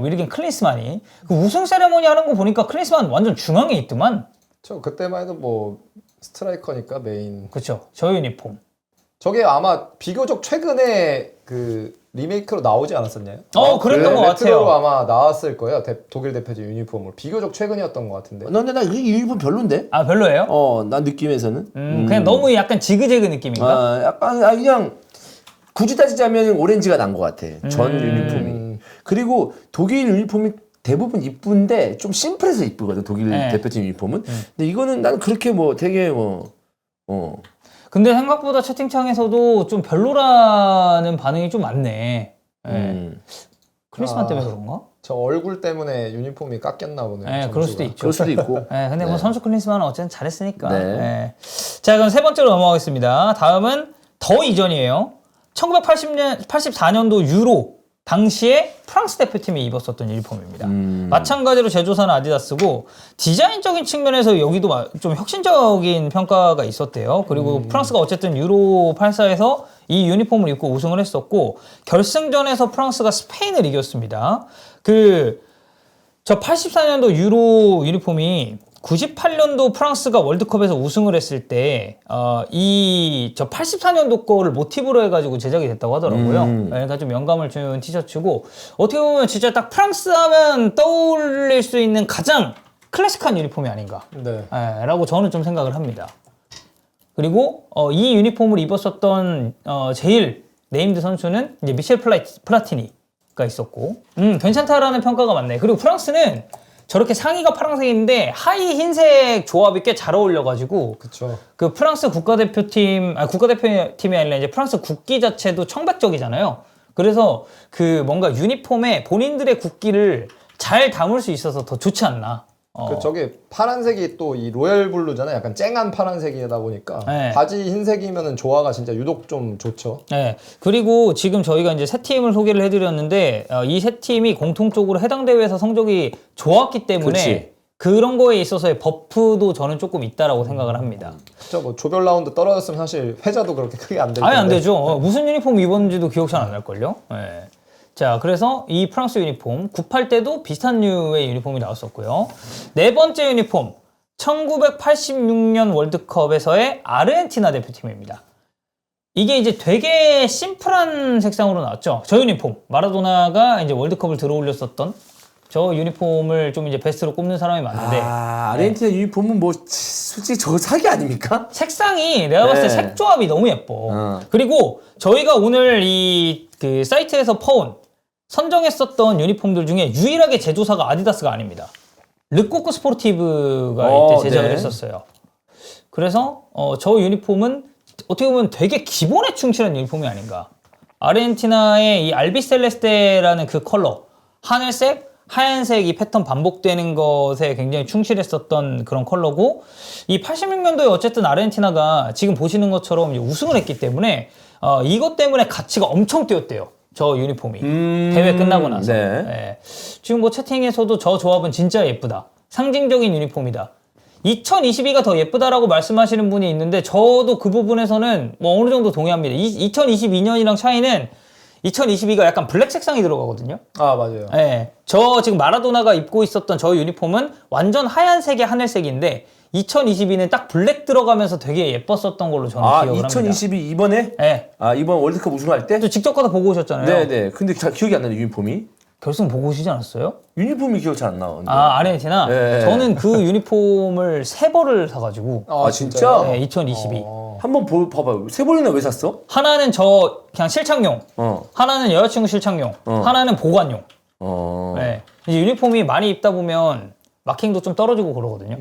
Speaker 1: 위르겐 클린스만이 그 우승 세레모니 하는 거 보니까 클린스만 완전 중앙에 있더만.
Speaker 3: 저 그때만 해도 뭐 스트라이커니까 메인.
Speaker 1: 그렇죠. 저 유니폼.
Speaker 3: 저게 아마 비교적 최근에 그 리메이크로 나오지 않았었나요?
Speaker 1: 그랬던 것
Speaker 3: 레트로로
Speaker 1: 같아요.
Speaker 3: 아마 나왔을 거예요. 독일 대표팀 유니폼으로 비교적 최근이었던 것 같은데.
Speaker 2: 근데 나 이 유니폼 별론데?
Speaker 1: 아, 별로예요?
Speaker 2: 난 느낌에서는.
Speaker 1: 그냥 너무 약간 지그재그 느낌인가?
Speaker 2: 약간 그냥 굳이 따지자면 오렌지가 난 것 같아. 전 유니폼이. 그리고 독일 유니폼이 대부분 이쁜데 좀 심플해서 이쁘거든. 독일
Speaker 1: 네.
Speaker 2: 대표팀 유니폼은. 근데 이거는 나는 그렇게 뭐 되게
Speaker 1: 근데 생각보다 채팅창에서도 좀 별로라는 반응이 좀 많네. 네. 클린스만 때문에 그런가?
Speaker 3: 저 얼굴 때문에 유니폼이 깎였나 보네요.
Speaker 1: 네, 그럴 수도 있죠.
Speaker 2: 그럴 수도 있고.
Speaker 1: 네, 근데 뭐 선수 클린스만은 어쨌든 잘했으니까.
Speaker 2: 네.
Speaker 1: 네. 자, 그럼 세 번째로 넘어가겠습니다. 다음은 더 이전이에요. 1984년도 유로 당시에 프랑스 대표팀이 입었었던 유니폼입니다. 마찬가지로 제조사는 아디다스고 디자인적인 측면에서 여기도 좀 혁신적인 평가가 있었대요. 그리고 프랑스가 어쨌든 유로 84에서 이 유니폼을 입고 우승을 했었고 결승전에서 프랑스가 스페인을 이겼습니다. 저 84년도 유로 유니폼이 98년도 프랑스가 월드컵에서 우승을 했을 때, 저 84년도 거를 모티브로 해가지고 제작이 됐다고 하더라고요. 그러니까 좀 영감을 준 티셔츠고, 어떻게 보면 진짜 딱 프랑스 하면 떠올릴 수 있는 가장 클래식한 유니폼이 아닌가.
Speaker 3: 네.
Speaker 1: 라고 저는 좀 생각을 합니다. 그리고, 이 유니폼을 입었었던, 제일 네임드 선수는 이제 미셸 플라티니가 있었고, 괜찮다라는 평가가 많네. 그리고 프랑스는 저렇게 상의가 파란색인데 하의 흰색 조합이 꽤 잘 어울려가지고
Speaker 3: 그쵸.
Speaker 1: 그 프랑스 국가대표팀이 아니라 이제 프랑스 국기 자체도 청백적이잖아요. 그래서 그 뭔가 유니폼에 본인들의 국기를 잘 담을 수 있어서 더 좋지 않나.
Speaker 3: 저게 파란색이 또 이 로열 블루잖아요. 약간 쨍한 파란색이다 보니까
Speaker 1: 네.
Speaker 3: 바지 흰색이면은 조화가 진짜 유독 좀 좋죠.
Speaker 1: 네. 그리고 지금 저희가 이제 세 팀을 소개를 해드렸는데 이 세 팀이 공통적으로 해당 대회에서 성적이 좋았기 때문에
Speaker 2: 그치.
Speaker 1: 그런 거에 있어서의 버프도 저는 조금 있다라고 생각을 합니다.
Speaker 3: 그쵸. 뭐 조별 라운드 떨어졌으면 사실 패자도 그렇게 크게 안 될 텐데.
Speaker 1: 아예 안 되죠. 무슨 유니폼 입었는지도 기억 잘 안 날걸요. 네. 자, 그래서 이 프랑스 유니폼 98 때도 비슷한 류의 유니폼이 나왔었고요. 네 번째 유니폼 1986년 월드컵에서의 아르헨티나 대표팀입니다. 이게 이제 되게 심플한 색상으로 나왔죠. 저 유니폼 마라도나가 이제 월드컵을 들어올렸었던 저 유니폼을 좀 이제 베스트로 꼽는 사람이 많은데
Speaker 2: 아르헨티나 유니폼은 뭐 솔직히 저거 사기 아닙니까?
Speaker 1: 색상이 내가 봤을 때
Speaker 2: 네.
Speaker 1: 색조합이 너무 예뻐. 그리고 저희가 오늘 이 그 사이트에서 퍼온 선정했었던 유니폼들 중에 유일하게 제조사가 아디다스가 아닙니다. 르코크 스포티브가 이때 제작을
Speaker 2: 네.
Speaker 1: 했었어요. 그래서 저 유니폼은 어떻게 보면 되게 기본에 충실한 유니폼이 아닌가. 아르헨티나의 이 알비셀레스테라는 그 컬러, 하늘색, 하얀색 이 패턴 반복되는 것에 굉장히 충실했었던 그런 컬러고, 이 86년도에 어쨌든 아르헨티나가 지금 보시는 것처럼 이제 우승을 했기 때문에 이것 때문에 가치가 엄청 뛰었대요. 저 유니폼이 대회 끝나고 나서.
Speaker 2: 네.
Speaker 1: 네. 지금 뭐 채팅에서도 저 조합은 진짜 예쁘다. 상징적인 유니폼이다. 2022가 더 예쁘다라고 말씀하시는 분이 있는데 저도 그 부분에서는 뭐 어느 정도 동의합니다. 2022년이랑 차이는 2022가 약간 블랙 색상이 들어가거든요.
Speaker 3: 아 맞아요.
Speaker 1: 네, 저 지금 마라도나가 입고 있었던 저 유니폼은 완전 하얀색에 하늘색인데 2022는 딱 블랙 들어가면서 되게 예뻤었던 걸로 저는 기억을 합니다.
Speaker 2: 2022 이번에?
Speaker 1: 네.
Speaker 2: 이번 월드컵 우승할 때?
Speaker 1: 또 직접 가서 보고 오셨잖아요.
Speaker 2: 네네. 근데 잘 기억이 안 나네, 유니폼이.
Speaker 1: 결승 보고 오시지 않았어요?
Speaker 2: 유니폼이 기억 잘 안 나.
Speaker 1: 아르헨티나?
Speaker 2: 네.
Speaker 1: 저는 그 유니폼을 3벌을 사가지고
Speaker 2: 진짜?
Speaker 1: 네, 2022
Speaker 2: 한번 봐봐요. 세 번이나 왜 샀어?
Speaker 1: 하나는 저 그냥 실착용, 하나는 여자친구 실착용, 하나는 보관용. 네. 이제 유니폼이 많이 입다 보면 마킹도 좀 떨어지고 그러거든요.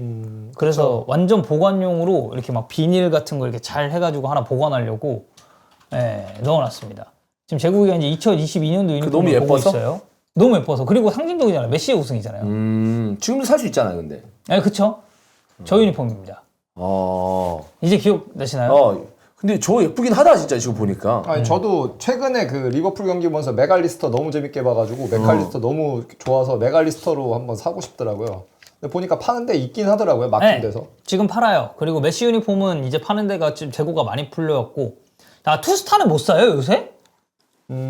Speaker 1: 그래서 완전 보관용으로 이렇게 막 비닐 같은 거 이렇게 잘 해가지고 하나 보관하려고 넣어놨습니다. 지금 제국이가 이제 2022년도 유니폼을
Speaker 2: 너무
Speaker 1: 보고
Speaker 2: 예뻐서?
Speaker 1: 있어요. 너무 예뻐서. 그리고 상징적이잖아요. 메시의 우승이잖아요.
Speaker 2: 지금도 살 수 있잖아요, 근데.
Speaker 1: 네, 그쵸? 저 유니폼입니다. 이제 기억나시나요?
Speaker 2: 근데 저 예쁘긴 하다, 진짜, 지금 보니까.
Speaker 3: 아니 저도 최근에 그 리버풀 경기 보면서 메갈리스터 너무 재밌게 봐가지고 메갈리스터 너무 좋아서 메갈리스터로 한번 사고 싶더라고요. 근데 보니까 파는데 있긴 하더라고요, 마킹돼서.
Speaker 1: 네, 지금 팔아요. 그리고 메시 유니폼은 이제 파는 데가 지금 재고가 많이 풀려갖고. 투스타는 못 사요, 요새?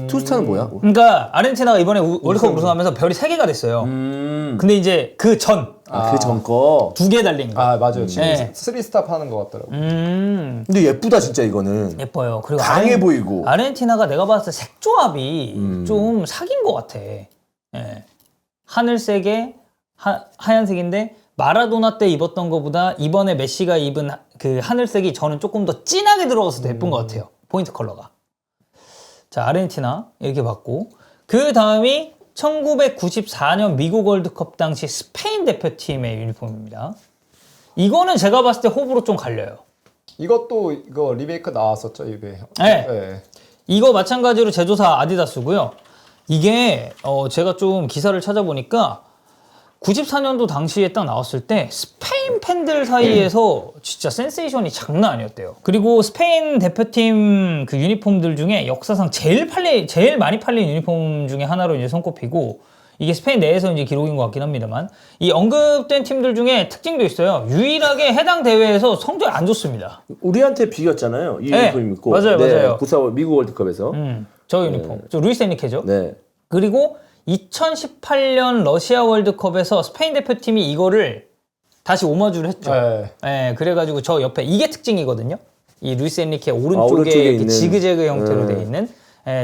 Speaker 2: 투스타는 뭐야?
Speaker 1: 그러니까 아르헨티나가 이번에 월드컵 우승하면서 별이 3개가 됐어요. 근데 이제 그 전
Speaker 2: 그 전 거.
Speaker 1: 2개 달린 거.
Speaker 3: 아 맞아요. 지금
Speaker 1: 네.
Speaker 3: 3스타 파는 것 같더라고요.
Speaker 2: 근데 예쁘다, 진짜, 이거는.
Speaker 1: 예뻐요. 그리고
Speaker 2: 강해 보이고.
Speaker 1: 아르헨티나가 내가 봤을 때 색 조합이 좀 사귄 것 같아. 예. 하늘색에 하얀색인데 마라도나 때 입었던 것보다 이번에 메시가 입은 그 하늘색이 저는 조금 더 진하게 들어가서 더 예쁜 것 같아요. 포인트 컬러가. 자, 아르헨티나 이렇게 봤고, 그 다음이 1994년 미국 월드컵 당시 스페인 대표팀의 유니폼입니다. 이거는 제가 봤을 때 호불호 좀 갈려요.
Speaker 3: 이거 리메이크 나왔었죠, 이게.
Speaker 1: 네. 이거 마찬가지로 제조사 아디다스고요. 이게 제가 좀 기사를 찾아보니까 94년도 당시에 딱 나왔을 때 스페인 팬들 사이에서 진짜 센세이션이 장난 아니었대요. 그리고 스페인 대표팀 그 유니폼들 중에 역사상 제일 많이 팔린 유니폼 중에 하나로 이제 손꼽히고, 이게 스페인 내에서 이제 기록인 것 같긴 합니다만, 이 언급된 팀들 중에 특징도 있어요. 유일하게 해당 대회에서 성적이 안 좋습니다.
Speaker 2: 우리한테 비겼잖아요. 이
Speaker 1: 네,
Speaker 2: 유니폼 입고.
Speaker 1: 맞아요, 맞아요.
Speaker 2: 94 미국 월드컵에서.
Speaker 1: 저 유니폼. 저 루이스 엔리케죠.
Speaker 2: 네.
Speaker 1: 그리고 2018년 러시아 월드컵에서 스페인 대표팀이 이거를 다시 오마주를 했죠. 네, 그래가지고 저 옆에 이게 특징이거든요. 이 루이스 엔리케 오른쪽에
Speaker 2: 오른쪽에
Speaker 1: 이렇게
Speaker 2: 있는.
Speaker 1: 지그재그 형태로 되어 있는.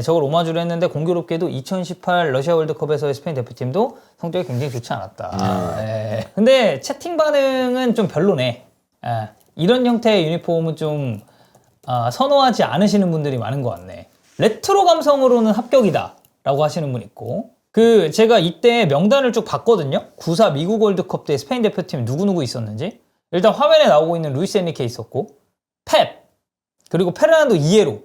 Speaker 1: 저걸 오마주를 했는데 공교롭게도 2018 러시아 월드컵에서의 스페인 대표팀도 성적이 굉장히 좋지 않았다. 근데 채팅 반응은 좀 별로네. 이런 형태의 유니폼은 좀 선호하지 않으시는 분들이 많은 것 같네. 레트로 감성으로는 합격이다 라고 하시는 분 있고, 제가 이때 명단을 쭉 봤거든요. 94 미국 월드컵 때 스페인 대표팀 누구누구 있었는지. 일단 화면에 나오고 있는 루이스 엔리케 있었고, 펩, 그리고 페르난도 이에로,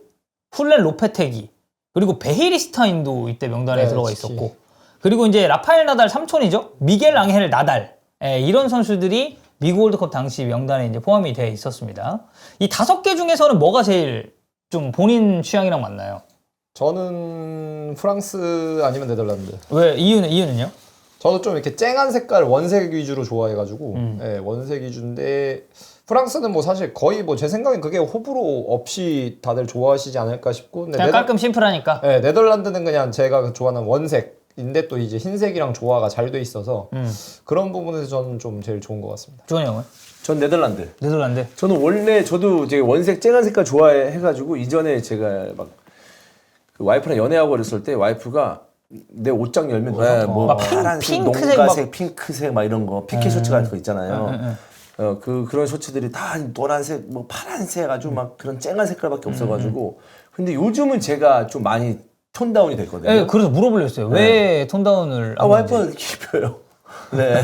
Speaker 1: 훌렌 로페테기, 그리고 베히리스타인도 이때 명단에 들어가 있었고, 그리고 이제 라파엘 나달 삼촌이죠. 미겔 앙헬 나달. 이런 선수들이 미국 월드컵 당시 명단에 이제 포함이 되어 있었습니다. 이 5개 중에서는 뭐가 제일 좀 본인 취향이랑 맞나요?
Speaker 3: 저는 프랑스 아니면 네덜란드.
Speaker 1: 왜? 이유는요?
Speaker 3: 저도 좀 이렇게 쨍한 색깔 원색 위주로 좋아해가지고 원색 위주인데 프랑스는 뭐 사실 거의 뭐 제 생각엔 그게 호불호 없이 다들 좋아하시지 않을까 싶고, 근데
Speaker 1: 그냥 깔끔 심플하니까.
Speaker 3: 네덜란드는 그냥 제가 좋아하는 원색인데 또 이제 흰색이랑 조화가 잘 돼 있어서 그런 부분에서 저는 좀 제일 좋은 것 같습니다.
Speaker 1: 주원이 형은?
Speaker 2: 전 네덜란드.
Speaker 1: 네덜란드.
Speaker 2: 저는 원래 저도 이제 원색 쨍한 색깔 좋아해가지고 이전에 제가 막 그 와이프랑 연애하고 그랬을 때 와이프가 내 옷장 열면 뭐 파란색,
Speaker 1: 핑크색,
Speaker 2: 농가색, 핑크색 막 이런 거 피켓 셔츠 같은 거 있잖아요. 그런 셔츠들이 다 노란색, 뭐 파란색 아주 막 그런 쨍한 색깔밖에 없어가지고. 근데 요즘은 제가 좀 많이 톤 다운이 됐거든요.
Speaker 1: 네, 그래서 물어보려 했어요. 왜 톤 다운을 안
Speaker 2: 와이프가 이렇게 입혀요. 네.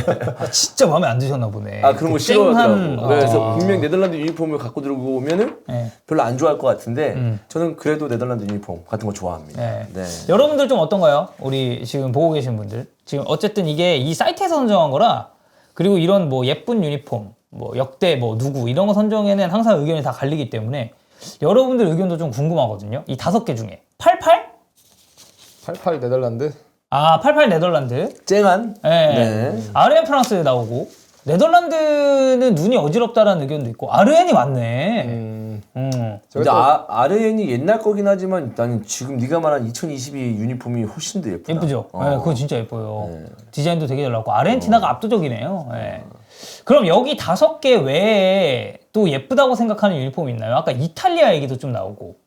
Speaker 1: 진짜 마음에 안 드셨나 보네.
Speaker 2: 그런 거 싫어하더라고. 그래서 분명 네덜란드 유니폼을 갖고 들고 오면은 별로 안 좋아할 것 같은데 저는 그래도 네덜란드 유니폼 같은 거 좋아합니다. 네.
Speaker 1: 여러분들 좀 어떤가요? 우리 지금 보고 계신 분들. 지금 어쨌든 이게 이 사이트에서 선정한 거라, 그리고 이런 뭐 예쁜 유니폼, 뭐 역대 뭐 누구 이런 거 선정에는 항상 의견이 다 갈리기 때문에 여러분들 의견도 좀 궁금하거든요. 이 5개 중에 88?
Speaker 3: 88 네덜란드.
Speaker 1: 88 네덜란드.
Speaker 2: 쨍한.
Speaker 1: 네. 아르헨 프랑스 나오고, 네덜란드는 눈이 어지럽다라는 의견도 있고 아르헨이 맞네.
Speaker 2: 근데
Speaker 3: 저희가
Speaker 2: 아르헨이 옛날 거긴 하지만 나는 지금 네가 말한 2022 유니폼이 훨씬 더 예쁘다.
Speaker 1: 예쁘죠? 네, 그거 진짜 예뻐요.
Speaker 2: 네.
Speaker 1: 디자인도 되게 잘 나왔고 아르헨티나가 압도적이네요. 네. 그럼 여기 5개 외에 또 예쁘다고 생각하는 유니폼이 있나요? 아까 이탈리아 얘기도 좀 나오고.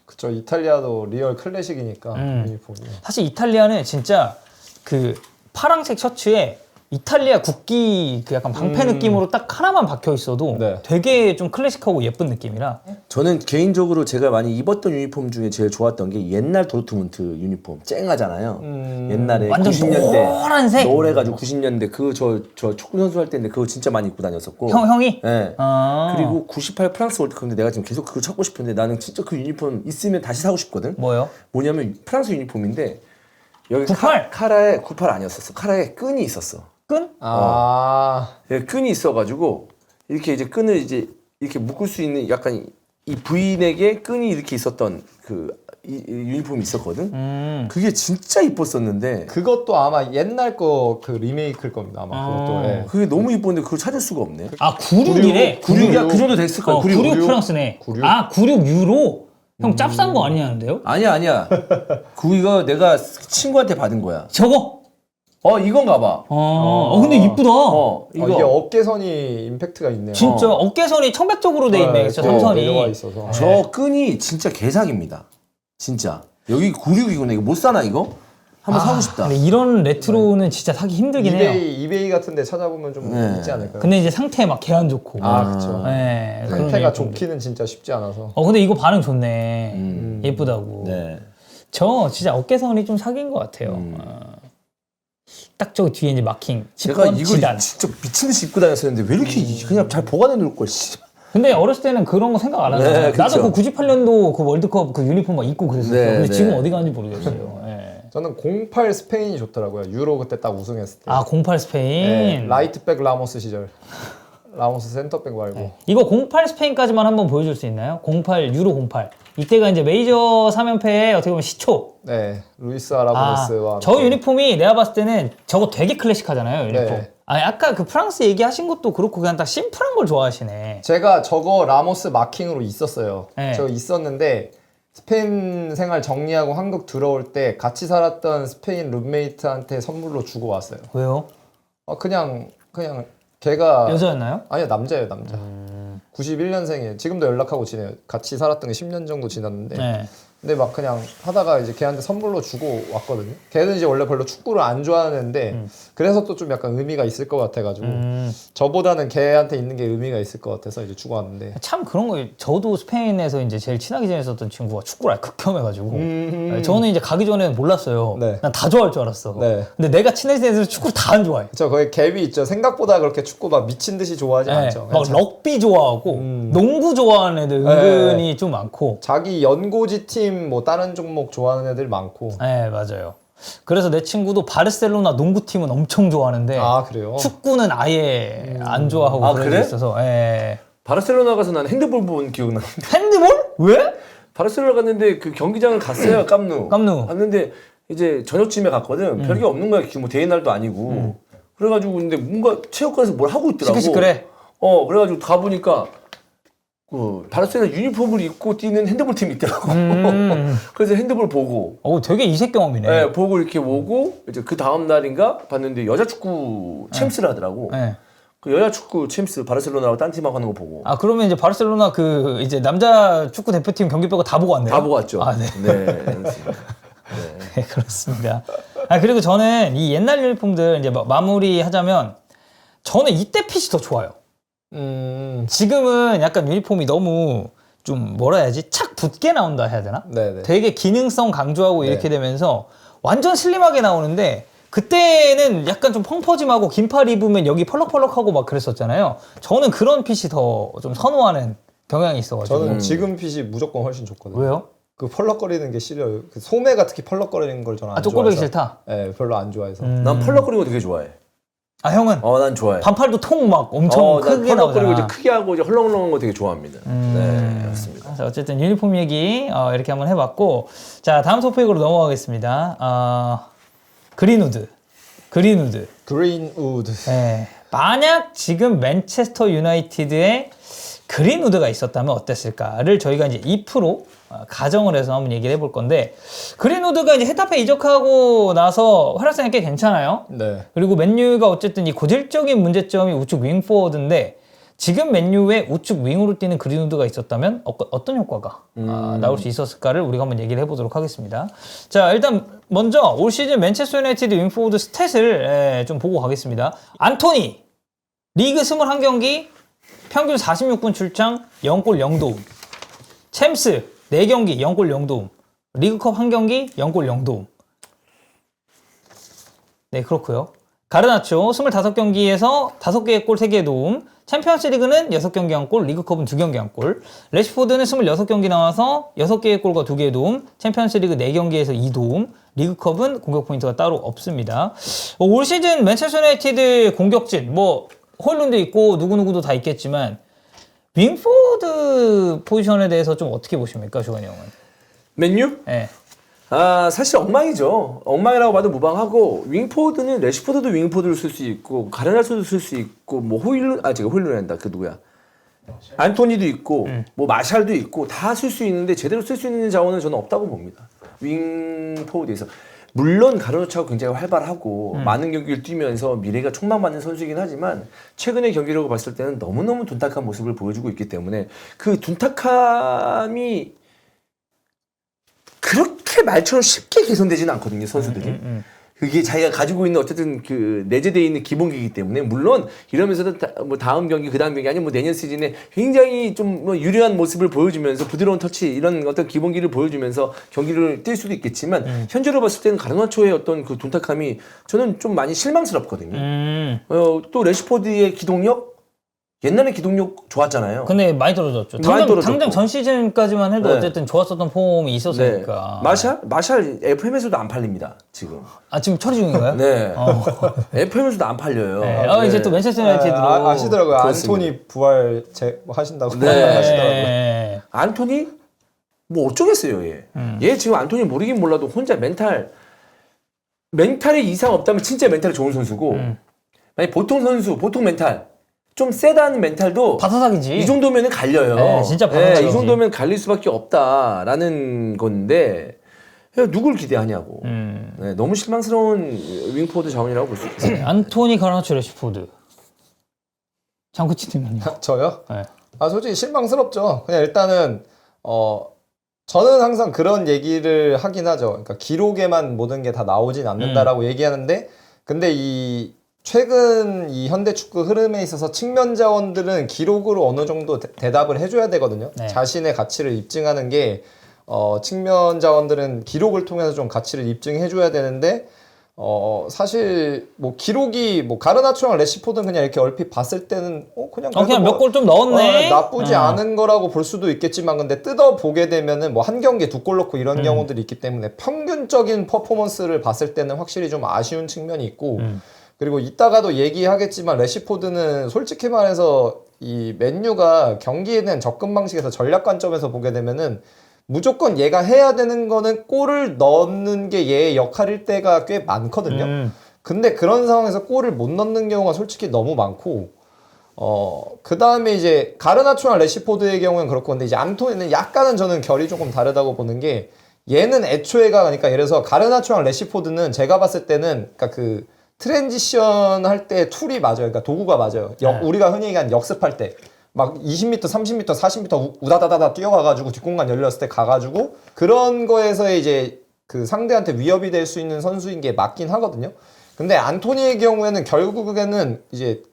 Speaker 3: 그쵸, 이탈리아도 리얼 클래식이니까 유니폼이.
Speaker 1: 사실 이탈리아는 진짜 그 파란색 셔츠에 이탈리아 국기 그 약간 방패 느낌으로 딱 하나만 박혀 있어도
Speaker 3: 네.
Speaker 1: 되게 좀 클래식하고 예쁜 느낌이라.
Speaker 2: 저는 개인적으로 제가 많이 입었던 유니폼 중에 제일 좋았던 게 옛날 도르트문트 유니폼 쨍하잖아요. 옛날에
Speaker 1: 완전
Speaker 2: 90년대
Speaker 1: 노란색?
Speaker 2: 노래가지고 90년대 저 축구 선수 할 때인데 그거 진짜 많이 입고 다녔었고.
Speaker 1: 형이?
Speaker 2: 네.
Speaker 1: 아.
Speaker 2: 그리고 98 프랑스 월드컵인데 내가 지금 계속 그거 찾고 싶은데 나는 진짜 그 유니폼 있으면 다시 사고 싶거든.
Speaker 1: 뭐요?
Speaker 2: 뭐냐면 프랑스 유니폼인데 여기
Speaker 1: 98?
Speaker 2: 카라에 98 아니었었어. 카라에 끈이 있었어.
Speaker 1: 끈?
Speaker 2: 여기 끈이 있어가지고 이렇게 이제 끈을 이제 이렇게 묶을 수 있는 약간 이 부인에게 끈이 이렇게 있었던 이 유니폼이 있었거든. 그게 진짜 이뻤었는데
Speaker 3: 그것도 아마 옛날 거 그 리메이크일 겁니다. 아마 그것도. 예.
Speaker 2: 그게 너무 이뻤는데 그걸 찾을 수가 없네.
Speaker 1: 아 96이래?
Speaker 2: 96이야 그 정도 됐을 거야.
Speaker 1: 96 프랑스네.
Speaker 3: 96.
Speaker 1: 아 96 유로? 형 짭싼 거 아니냐는데요?
Speaker 2: 아니야. 그거 내가 친구한테 받은 거야.
Speaker 1: 저거?
Speaker 2: 이건가 봐.
Speaker 1: 근데 이쁘다.
Speaker 2: 이거
Speaker 3: 이게 어깨선이 임팩트가 있네요.
Speaker 1: 진짜 어깨선이 청백적으로 돼 있네. 진짜
Speaker 3: 내려와
Speaker 1: 삼선이.
Speaker 3: 있어서.
Speaker 2: 저 끈이 진짜 개사기입니다. 진짜. 여기 96이구나. 이거 못 사나 이거? 한번 사고 싶다.
Speaker 1: 근데 이런 레트로는 진짜 사기 힘들긴 해요.
Speaker 3: 이베이 같은 데 찾아보면 좀
Speaker 2: 네.
Speaker 3: 있지 않을까요?
Speaker 1: 근데 이제 상태 막 개 안 좋고.
Speaker 3: 그쵸.
Speaker 1: 네, 그런
Speaker 3: 상태가
Speaker 1: 유니폼.
Speaker 3: 좋기는 진짜 쉽지 않아서.
Speaker 1: 근데 이거 반응 좋네. 예쁘다고.
Speaker 2: 네.
Speaker 1: 저 진짜 어깨선이 좀 사기인 것 같아요. 딱 저 뒤에 이제 마킹.
Speaker 2: 제가
Speaker 1: 집권,
Speaker 2: 이거
Speaker 1: 지단.
Speaker 2: 진짜 미친 듯이 입고 다녔었는데 왜 이렇게 그냥 잘 보관해 놓을 걸. 씨.
Speaker 1: 근데 어렸을 때는 그런 거 생각 안 하잖아요.
Speaker 2: 네, 그쵸.
Speaker 1: 나도 그 98년도 그 월드컵 그 유니폼 막 입고 그랬었어요.
Speaker 2: 네,
Speaker 1: 근데
Speaker 2: 네.
Speaker 1: 지금 어디 가는지 모르겠어요. 네.
Speaker 3: 저는 08 스페인이 좋더라고요. 유로 그때 딱 우승했을 때.
Speaker 1: 아, 08 스페인.
Speaker 3: 네, 라이트백 라모스 시절. 라모스 센터백 말고.
Speaker 1: 이거 08 스페인까지만 한번 보여줄 수 있나요? 08 유로 08. 이때가 이제 메이저 3연패의 어떻게 보면 시초.
Speaker 3: 네, 루이스 아라고네스와.
Speaker 1: 저 유니폼이 내가 봤을 때는 저거 되게 클래식하잖아요, 유니폼.
Speaker 3: 네.
Speaker 1: 아니, 아까 그 프랑스 얘기하신 것도 그렇고 그냥 딱 심플한 걸 좋아하시네.
Speaker 3: 제가 저거 라모스 마킹으로 있었어요.
Speaker 1: 네.
Speaker 3: 저 있었는데 스페인 생활 정리하고 한국 들어올 때 같이 살았던 스페인 룸메이트한테 선물로 주고 왔어요.
Speaker 1: 왜요?
Speaker 3: 그냥 걔가
Speaker 1: 여자였나요?
Speaker 3: 아니요, 남자예요, 남자. 91년생이에요. 지금도 연락하고 지내요. 같이 살았던 게 10년 정도 지났는데.
Speaker 1: 네.
Speaker 3: 근데 막 그냥 하다가 이제 걔한테 선물로 주고 왔거든요. 걔는 이제 원래 별로 축구를 안 좋아하는데 그래서 또 좀 약간 의미가 있을 것 같아가지고 저보다는 걔한테 있는 게 의미가 있을 것 같아서 이제 주고 왔는데.
Speaker 1: 참 그런 거 저도 스페인에서 이제 제일 친하게 지냈었던 친구가 축구를 아예 극혐해가지고 저는 이제 가기 전에는 몰랐어요.
Speaker 3: 네.
Speaker 1: 난 다 좋아할 줄 알았어.
Speaker 3: 네.
Speaker 1: 근데 내가 친해진 애들은 축구를 다 안 좋아해.
Speaker 3: 저 거의 갭이 있죠. 생각보다 그렇게 축구 막 미친 듯이 좋아하지
Speaker 1: 네.
Speaker 3: 않죠.
Speaker 1: 막
Speaker 3: 그냥
Speaker 1: 럭비 좋아하고 농구 좋아하는 애들 은근히 좀 많고.
Speaker 3: 자기 연고지 팀 뭐 다른 종목 좋아하는 애들 많고.
Speaker 1: 네, 맞아요. 그래서 내 친구도 바르셀로나 농구팀은 엄청 좋아하는데
Speaker 3: 아, 그래요?
Speaker 1: 축구는 아예 안 좋아하고
Speaker 2: 아,
Speaker 1: 그런 게
Speaker 2: 그래?
Speaker 1: 있어서. 예.
Speaker 2: 바르셀로나 가서 난 핸드볼 본 기억나는데.
Speaker 1: 핸드볼? 왜?
Speaker 2: 바르셀로나 갔는데 그 경기장을 갔어요. 깜누. 갔는데 이제 저녁쯤에 갔거든. 별게 없는 거야. 뭐 대회 날도 아니고. 그래가지고 근데 뭔가 체육관에서 뭘 하고 있더라고.
Speaker 1: 시끌시끌해.
Speaker 2: 그래가지고 가보니까 그 바르셀로나 유니폼을 입고 뛰는 핸드볼 팀이 있더라고. 그래서 핸드볼 보고.
Speaker 1: 되게 이색 경험이네.
Speaker 2: 네, 보고 이렇게 오고 이제 그 다음 날인가 봤는데 여자 축구 챔스를 하더라고.
Speaker 1: 네.
Speaker 2: 그 여자 축구 챔스 바르셀로나하고 딴 팀하고 하는 거 보고.
Speaker 1: 아, 그러면 이제 바르셀로나 그 이제 남자 축구 대표팀 경기 빼고 다 보고 왔네요.
Speaker 2: 다 보고 왔죠.
Speaker 1: 아, 네.
Speaker 2: 네.
Speaker 1: 네, 그렇습니다. 아, 그리고 저는 이 옛날 유니폼들 이제 마무리 하자면 저는 이때 핏이 더 좋아요. 지금은 약간 유니폼이 너무 좀 뭐라 해야지? 착 붙게 나온다 해야 되나?
Speaker 3: 네네.
Speaker 1: 되게 기능성 강조하고
Speaker 3: 네.
Speaker 1: 이렇게 되면서 완전 슬림하게 나오는데 그때는 약간 좀 펑퍼짐하고 긴팔 입으면 여기 펄럭펄럭하고 막 그랬었잖아요. 저는 그런 핏이 더 좀 선호하는 경향이 있어가지고.
Speaker 3: 저는 지금 핏이 무조건 훨씬 좋거든요.
Speaker 1: 왜요?
Speaker 3: 그 펄럭거리는 게 싫어요. 그 소매가 특히 펄럭거리는 걸 저는 안
Speaker 1: 쪼꼬배기
Speaker 3: 좋아해서.
Speaker 1: 싫다?
Speaker 3: 네, 별로 안 좋아해서.
Speaker 2: 난 펄럭거리는 거 되게 좋아해.
Speaker 1: 아, 형은?
Speaker 2: 난 좋아해.
Speaker 1: 반팔도 통 막 엄청
Speaker 2: 난
Speaker 1: 크게
Speaker 2: 펄럭거리고
Speaker 1: 나오잖아.
Speaker 2: 이제 크게 하고 이제 헐렁헐렁한 거 되게 좋아합니다. 네, 그렇습니다.
Speaker 1: 자, 어쨌든 유니폼 얘기 이렇게 한번 해봤고, 자, 다음 토픽으로 넘어가겠습니다. 그린우드.
Speaker 3: 그린우드.
Speaker 1: 네, 만약 지금 맨체스터 유나이티드에 그린우드가 있었다면 어땠을까를 저희가 이제 2% 가정을 해서 한번 얘기를 해볼 건데, 그린우드가 이제 헤타페 이적하고 나서 활약상이 꽤 괜찮아요.
Speaker 3: 네.
Speaker 1: 그리고 맨유가 어쨌든 이 고질적인 문제점이 우측 윙포워드인데, 지금 맨유에 우측 윙으로 뛰는 그린우드가 있었다면 어떤 효과가 나올 수 있었을까를 우리가 한번 얘기를 해보도록 하겠습니다. 자, 일단 먼저 올 시즌 맨체스터 유나이티드 윙포워드 스탯을 좀 보고 가겠습니다. 안토니 리그 21경기 평균 46분 출장 0골 0도움. 챔스 4경기 0골 0도움. 리그컵 1경기 0골 0도움. 네, 그렇고요. 가르나초 25경기에서 5개의 골 3개의 도움. 챔피언스 리그는 6경기 1골, 리그컵은 2경기 1골. 레시포드는 26경기 나와서 6개의 골과 2개의 도움. 챔피언스 리그 4경기에서 2도움. 리그컵은 공격 포인트가 따로 없습니다. 올 시즌 맨체스터 유나이티드 공격진, 뭐 호일룬도 있고 누구누구도 다 있겠지만 윙포워드 포지션에 대해서 좀 어떻게 보십니까, 조건이 형은?
Speaker 2: 맨유?
Speaker 1: 네.
Speaker 2: 사실 엉망이죠. 엉망이라고 봐도 무방하고, 윙포드는 레시포드도 윙포드를 쓸 수 있고, 가르나초도 쓸 수 있고, 뭐 제가 호일룬 한다. 그 누구야? 안토니도 있고, 뭐 마샬도 있고, 다 쓸 수 있는데 제대로 쓸 수 있는 자원은 저는 없다고 봅니다. 윙포드에서. 물론 가르나초가 굉장히 활발하고 많은 경기를 뛰면서 미래가 촉망받는 선수이긴 하지만, 최근의 경기력을 봤을 때는 너무너무 둔탁한 모습을 보여주고 있기 때문에, 그 둔탁함이 그렇게 말처럼 쉽게 개선되지는 않거든요, 선수들이. 그게 자기가 가지고 있는 어쨌든 그 내재되어 있는 기본기이기 때문에, 물론 이러면서도 뭐 다음 경기, 그 다음 경기, 아니면 뭐 내년 시즌에 굉장히 좀 뭐 유려한 모습을 보여주면서 부드러운 터치, 이런 어떤 기본기를 보여주면서 경기를 뛸 수도 있겠지만, 현재로 봤을 때는 가르나초의 어떤 그 둔탁함이 저는 좀 많이 실망스럽거든요. 또 레시포드의 기동력? 옛날에 기동력 좋았잖아요.
Speaker 1: 근데 많이 떨어졌죠.
Speaker 2: 많이 떨어졌고.
Speaker 1: 당장 전 시즌까지만 해도
Speaker 2: 네.
Speaker 1: 어쨌든 좋았었던 폼이 있었으니까.
Speaker 2: 마샬 FM에서도 안 팔립니다, 지금.
Speaker 1: 아, 지금 처리 중인가요?
Speaker 2: 네. FM에서도 안 팔려요.
Speaker 1: 네. 이제 또 맨체스터 유나이티드로.
Speaker 3: 아시더라고요.
Speaker 2: 그렇습니다.
Speaker 3: 안토니 부활 하신다고
Speaker 2: 네.
Speaker 3: 하시더라고요.
Speaker 1: 네.
Speaker 2: 안토니? 뭐 어쩌겠어요, 얘. 얘 지금 안토니 모르긴 몰라도 혼자 멘탈에 이상 없다면 진짜 멘탈이 좋은 선수고, 만약 보통 선수, 보통 멘탈, 좀 세다는 멘탈도
Speaker 1: 바사삭이지.
Speaker 2: 이 정도면은 갈려요.
Speaker 1: 네, 진짜 바사삭이지.
Speaker 2: 이 정도면 갈릴 수밖에 없다라는 건데, 누굴 기대하냐고. 네, 너무 실망스러운 윙포드 자원이라고 볼 수 있어요.
Speaker 1: 안토니 가르나초 레시포드. 장구치님은요?
Speaker 3: 저요?
Speaker 1: 네.
Speaker 3: 솔직히 실망스럽죠. 그냥 일단은 저는 항상 그런 얘기를 하긴 하죠. 그러니까 기록에만 모든 게 다 나오진 않는다라고 얘기하는데, 근데 최근 이 현대 축구 흐름에 있어서 측면 자원들은 기록으로 어느 정도 대답을 해줘야 되거든요.
Speaker 1: 네.
Speaker 3: 자신의 가치를 입증하는 게 측면 자원들은 기록을 통해서 좀 가치를 입증해줘야 되는데, 사실 뭐 기록이 뭐 가르나초랑 레시포드는 그냥 이렇게 얼핏 봤을 때는 그냥
Speaker 1: 그냥 몇 골 좀 넣었네.
Speaker 3: 나쁘지 않은 거라고 볼 수도 있겠지만, 근데 뜯어 보게 되면은 뭐 한 경기에 2골 넣고 이런 경우들이 있기 때문에 평균적인 퍼포먼스를 봤을 때는 확실히 좀 아쉬운 측면이 있고, 그리고 이따가도 얘기하겠지만 레시포드는 솔직히 말해서 이 맨유가 경기에 대한 접근 방식에서 전략 관점에서 보게 되면은 무조건 얘가 해야 되는 거는 골을 넣는 게 얘의 역할일 때가 꽤 많거든요. 근데 그런 상황에서 골을 못 넣는 경우가 솔직히 너무 많고, 그 다음에 이제 가르나초랑 레시포드의 경우는 그렇고, 근데 이제 안토니는 약간은 저는 결이 조금 다르다고 보는 게, 얘는 애초에가, 그러니까 예를 들어서 가르나초랑 레시포드는 제가 봤을 때는 그러니까 그 트랜지션 할 때 툴이 맞아요. 그러니까 도구가 맞아요. 우리가 흔히 얘기하는 역습할 때 막 20m, 30m, 40m 우다다다다 뛰어가가지고 뒷공간 열렸을 때 가가지고 그런 거에서 이제 그 상대한테 위협이 될 수 있는 선수인 게 맞긴 하거든요. 근데 안토니의 경우에는 결국에는 이제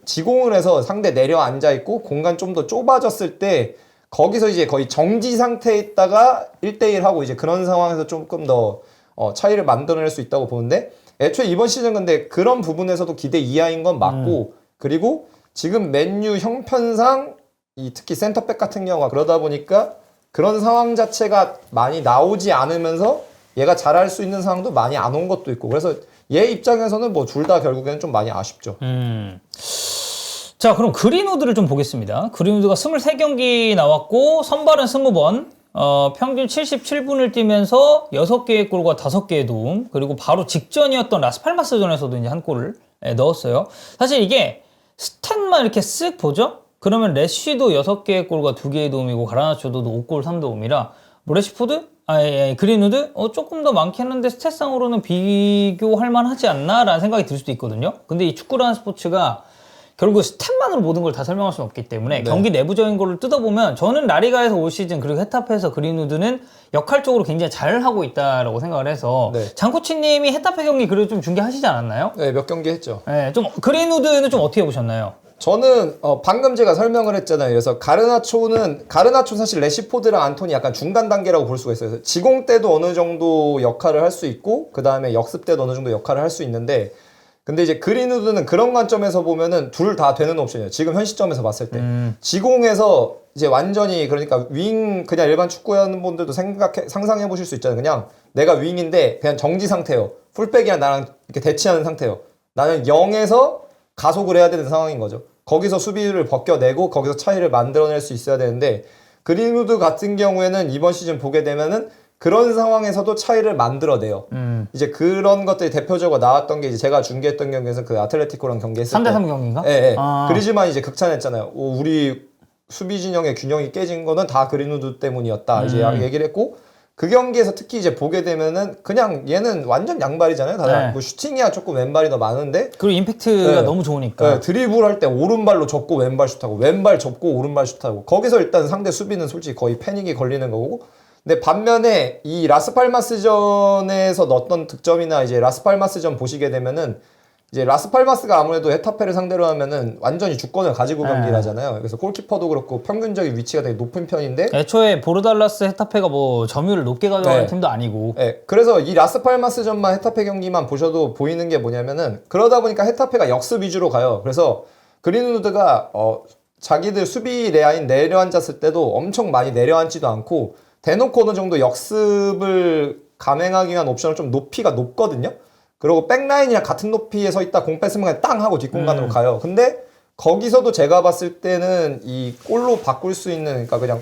Speaker 3: 지공을 해서 상대 내려앉아 있고 공간 좀 더 좁아졌을 때 거기서 이제 거의 정지 상태에 있다가 1대1 하고 이제 그런 상황에서 조금 더 차이를 만들어낼 수 있다고 보는데, 애초에 이번 시즌 근데 그런 부분에서도 기대 이하인 건 맞고, 그리고 지금 맨유 형편상 특히 센터백 같은 경우가 그러다 보니까 그런 상황 자체가 많이 나오지 않으면서 얘가 잘할 수 있는 상황도 많이 안 온 것도 있고, 그래서 얘 입장에서는 뭐 둘 다 결국에는 좀 많이 아쉽죠.
Speaker 1: 자, 그럼 그린우드를 좀 보겠습니다. 그린우드가 23경기 나왔고 선발은 20번, 평균 77분을 뛰면서 6개의 골과 5개의 도움, 그리고 바로 직전이었던 라스팔마스전에서도 이제 한 골을 넣었어요. 사실 이게 스탯만 이렇게 쓱 보죠? 그러면 레쉬도 6개의 골과 2개의 도움이고 가라나초도 5골 3도움이라 뭐 레시포드? 그린우드? 조금 더 많긴 한데 스탯상으로는 비교할 만하지 않나? 라는 생각이 들 수도 있거든요. 근데 이 축구라는 스포츠가 결국 스탯만으로 모든 걸 다 설명할 수는 없기 때문에 경기 내부적인 거를 뜯어보면 저는 라리가에서 올 시즌 그리고 헤타페에서 그린우드는 역할적으로 굉장히 잘하고 있다라고 생각을 해서 장코치님이 헤타페 경기 그래도 좀 중계하시지 않았나요?
Speaker 3: 네, 몇 경기 했죠.
Speaker 1: 네, 좀 그린우드는 좀 어떻게 보셨나요?
Speaker 3: 저는 방금 제가 설명을 했잖아요. 그래서 가르나초 사실 레시포드랑 안토니 약간 중간 단계라고 볼 수가 있어요. 지공 때도 어느 정도 역할을 할 수 있고 그 다음에 역습 때도 어느 정도 역할을 할 수 있는데 근데 이제 그린우드는 그런 관점에서 보면은 둘 다 되는 옵션이에요. 지금 현 시점에서 봤을 때 지공에서 이제 완전히 그러니까 윙 그냥 일반 축구하는 분들도 상상해 보실 수 있잖아요. 그냥 내가 윙인데 그냥 정지 상태예요. 풀백이랑 나랑 이렇게 대치하는 상태예요. 나는 0에서 가속을 해야 되는 상황인 거죠. 거기서 수비를 벗겨내고 거기서 차이를 만들어낼 수 있어야 되는데 그린우드 같은 경우에는 이번 시즌 보게 되면은 그런 상황에서도 차이를 만들어내요. 이제 그런 것들이 대표적으로 나왔던 게 이제 제가 중계했던 경기에서 그 아틀레티코랑 경기했을
Speaker 1: 3대3 경기인가?
Speaker 3: 네. 그리즈만이 이제 극찬했잖아요. 우리 수비 진영의 균형이 깨진 거는 다 그린우드 때문이었다. 이제 얘기를 했고 그 경기에서 특히 이제 보게 되면은 그냥 얘는 완전 양발이잖아요. 다들 뭐 슈팅이야 조금 왼발이 더 많은데
Speaker 1: 그리고 임팩트가 너무 좋으니까
Speaker 3: 드리블 할 때 오른발로 접고 왼발 슛하고 왼발 접고 오른발 슛하고 거기서 일단 상대 수비는 솔직히 거의 패닉이 걸리는 거고 근데 반면에 이 라스팔마스전에서 넣었던 득점이나 이제 라스팔마스전 보시게 되면은 이제 라스팔마스가 아무래도 헤타페를 상대로 하면은 완전히 주권을 가지고 경기를 하잖아요. 그래서 골키퍼도 그렇고 평균적인 위치가 되게 높은 편인데
Speaker 1: 애초에 보르달라스 헤타페가 뭐 점유율을 높게 가져가는 팀도 아니고
Speaker 3: 그래서 이 라스팔마스전만 헤타페 경기만 보셔도 보이는 게 뭐냐면은 그러다 보니까 헤타페가 역습 위주로 가요. 그래서 그린우드가 자기들 수비 라인 내려앉았을 때도 엄청 많이 내려앉지도 않고 대놓고 어느 정도 역습을 감행하기 위한 옵션을 좀 높이가 높거든요. 그리고 백라인이랑 같은 높이에 서 있다 공 뺐으면 그냥 땅 하고 뒷공간으로 가요. 근데 거기서도 제가 봤을 때는 이 골로 바꿀 수 있는 그러니까 그냥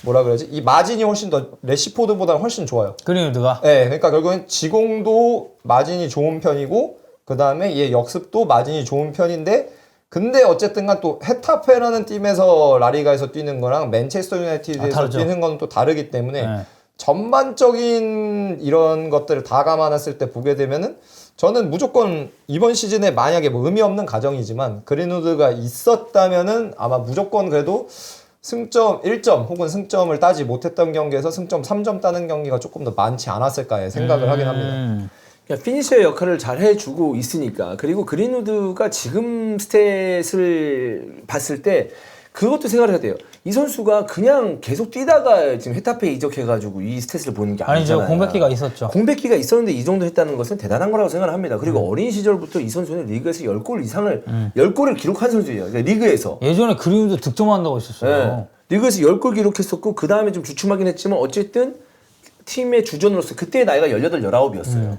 Speaker 3: 뭐라 그러지? 이 마진이 훨씬 더 레시포드보다는 훨씬 좋아요.
Speaker 1: 그린우드가?
Speaker 3: 네, 그러니까 결국엔 지공도 마진이 좋은 편이고 그 다음에 얘 역습도 마진이 좋은 편인데 근데 어쨌든간 또 헤타페라는 팀에서 라리가에서 뛰는 거랑 맨체스터 유나이티드에서 뛰는 건 또 다르기 때문에 전반적인 이런 것들을 다 감안했을 때 보게 되면은 저는 무조건 이번 시즌에 만약에 뭐 의미 없는 가정이지만 그린우드가 있었다면은 아마 무조건 그래도 승점 1점 혹은 승점을 따지 못했던 경기에서 승점 3점 따는 경기가 조금 더 많지 않았을까 생각을 하긴 합니다.
Speaker 2: 그러니까 피니셔의 역할을 잘 해주고 있으니까 그리고 그린우드가 지금 스탯을 봤을 때 그것도 생각을 해야 돼요. 이 선수가 그냥 계속 뛰다가 지금 헤타페 이적해가지고 이 스탯을 보는 게 아니잖아요.
Speaker 1: 아니죠. 공백기가 있었죠.
Speaker 2: 공백기가 있었는데 이 정도 했다는 것은 대단한 거라고 생각을 합니다. 그리고 어린 시절부터 이 선수는 리그에서 10골 이상을 10골을 기록한 선수예요. 그러니까 리그에서.
Speaker 1: 예전에 그린우드 득점한다고 했었어요.
Speaker 2: 네. 리그에서 10골 기록했었고 그 다음에 좀 주춤하긴 했지만 어쨌든 팀의 주전으로서 그때의 나이가 18, 19이었어요.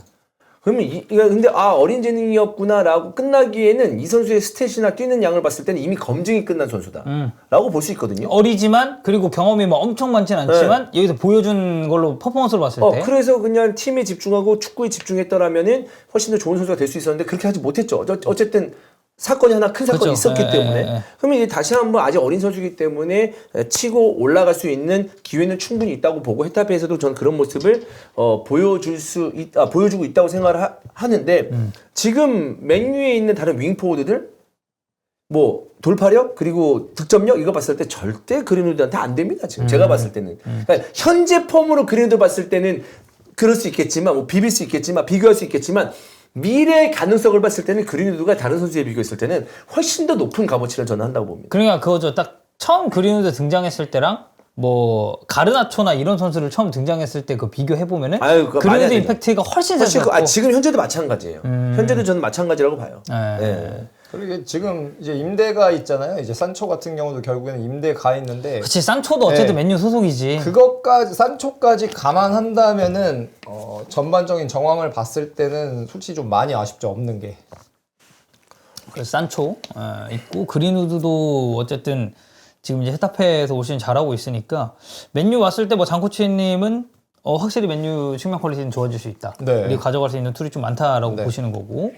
Speaker 2: 그러면 근데 어린 재능이었구나라고 끝나기에는 이 선수의 스탯이나 뛰는 양을 봤을 때는 이미 검증이 끝난 선수다라고 볼 수 있거든요.
Speaker 1: 어리지만 그리고 경험이 뭐 엄청 많진 않지만 여기서 보여준 걸로 퍼포먼스를 봤을 때
Speaker 2: 그래서 그냥 팀에 집중하고 축구에 집중했더라면은 훨씬 더 좋은 선수가 될 수 있었는데 그렇게 하지 못했죠. 어쨌든 사건이 하나 큰 사건이 있었기 때문에 그러면 이제 다시 한번 아직 어린 선수이기 때문에 치고 올라갈 수 있는 기회는 충분히 있다고 보고 헤타페에서도 저는 그런 모습을 보여주고 있다고 생각을 하는데 지금 맨유에 있는 다른 윙포워드들 뭐 돌파력 그리고 득점력 이거 봤을 때 절대 그린우드한테 안 됩니다. 지금 제가 봤을 때는 그러니까 현재 폼으로 그린우드 봤을 때는 그럴 수 있겠지만 뭐 비빌 수 있겠지만 비교할 수 있겠지만 미래의 가능성을 봤을 때는 그린우드가 다른 선수에 비교했을 때는 훨씬 더 높은 값어치를 저는 한다고 봅니다.
Speaker 1: 그러니까 그거죠. 딱 처음 그린우드 등장했을 때랑 뭐 가르나초나 이런 선수를 처음 등장했을 때 그 비교해 보면은 그린우드 임팩트가 훨씬 더
Speaker 2: 지금 현재도 마찬가지예요. 현재도 저는 마찬가지라고 봐요.
Speaker 3: 네. 그리고 지금 이제 임대가 있잖아요. 이제 산초 같은 경우도 결국에는 임대 가 있는데.
Speaker 1: 그치 산초도 어쨌든 맨유 소속이지.
Speaker 3: 그것까지 산초까지 감안한다면은 전반적인 정황을 봤을 때는 솔직히 좀 많이 아쉽죠. 없는 게.
Speaker 1: 그래서 산초 있고 그린우드도 어쨌든 지금 이제 헤타페에서 올 시즌 잘하고 있으니까 맨유 왔을 때 뭐 장코치님은 확실히 맨유 측면 퀄리티는 좋아질 수 있다. 그리고 가져갈 수 있는 툴이 좀 많다라고 보시는 거고.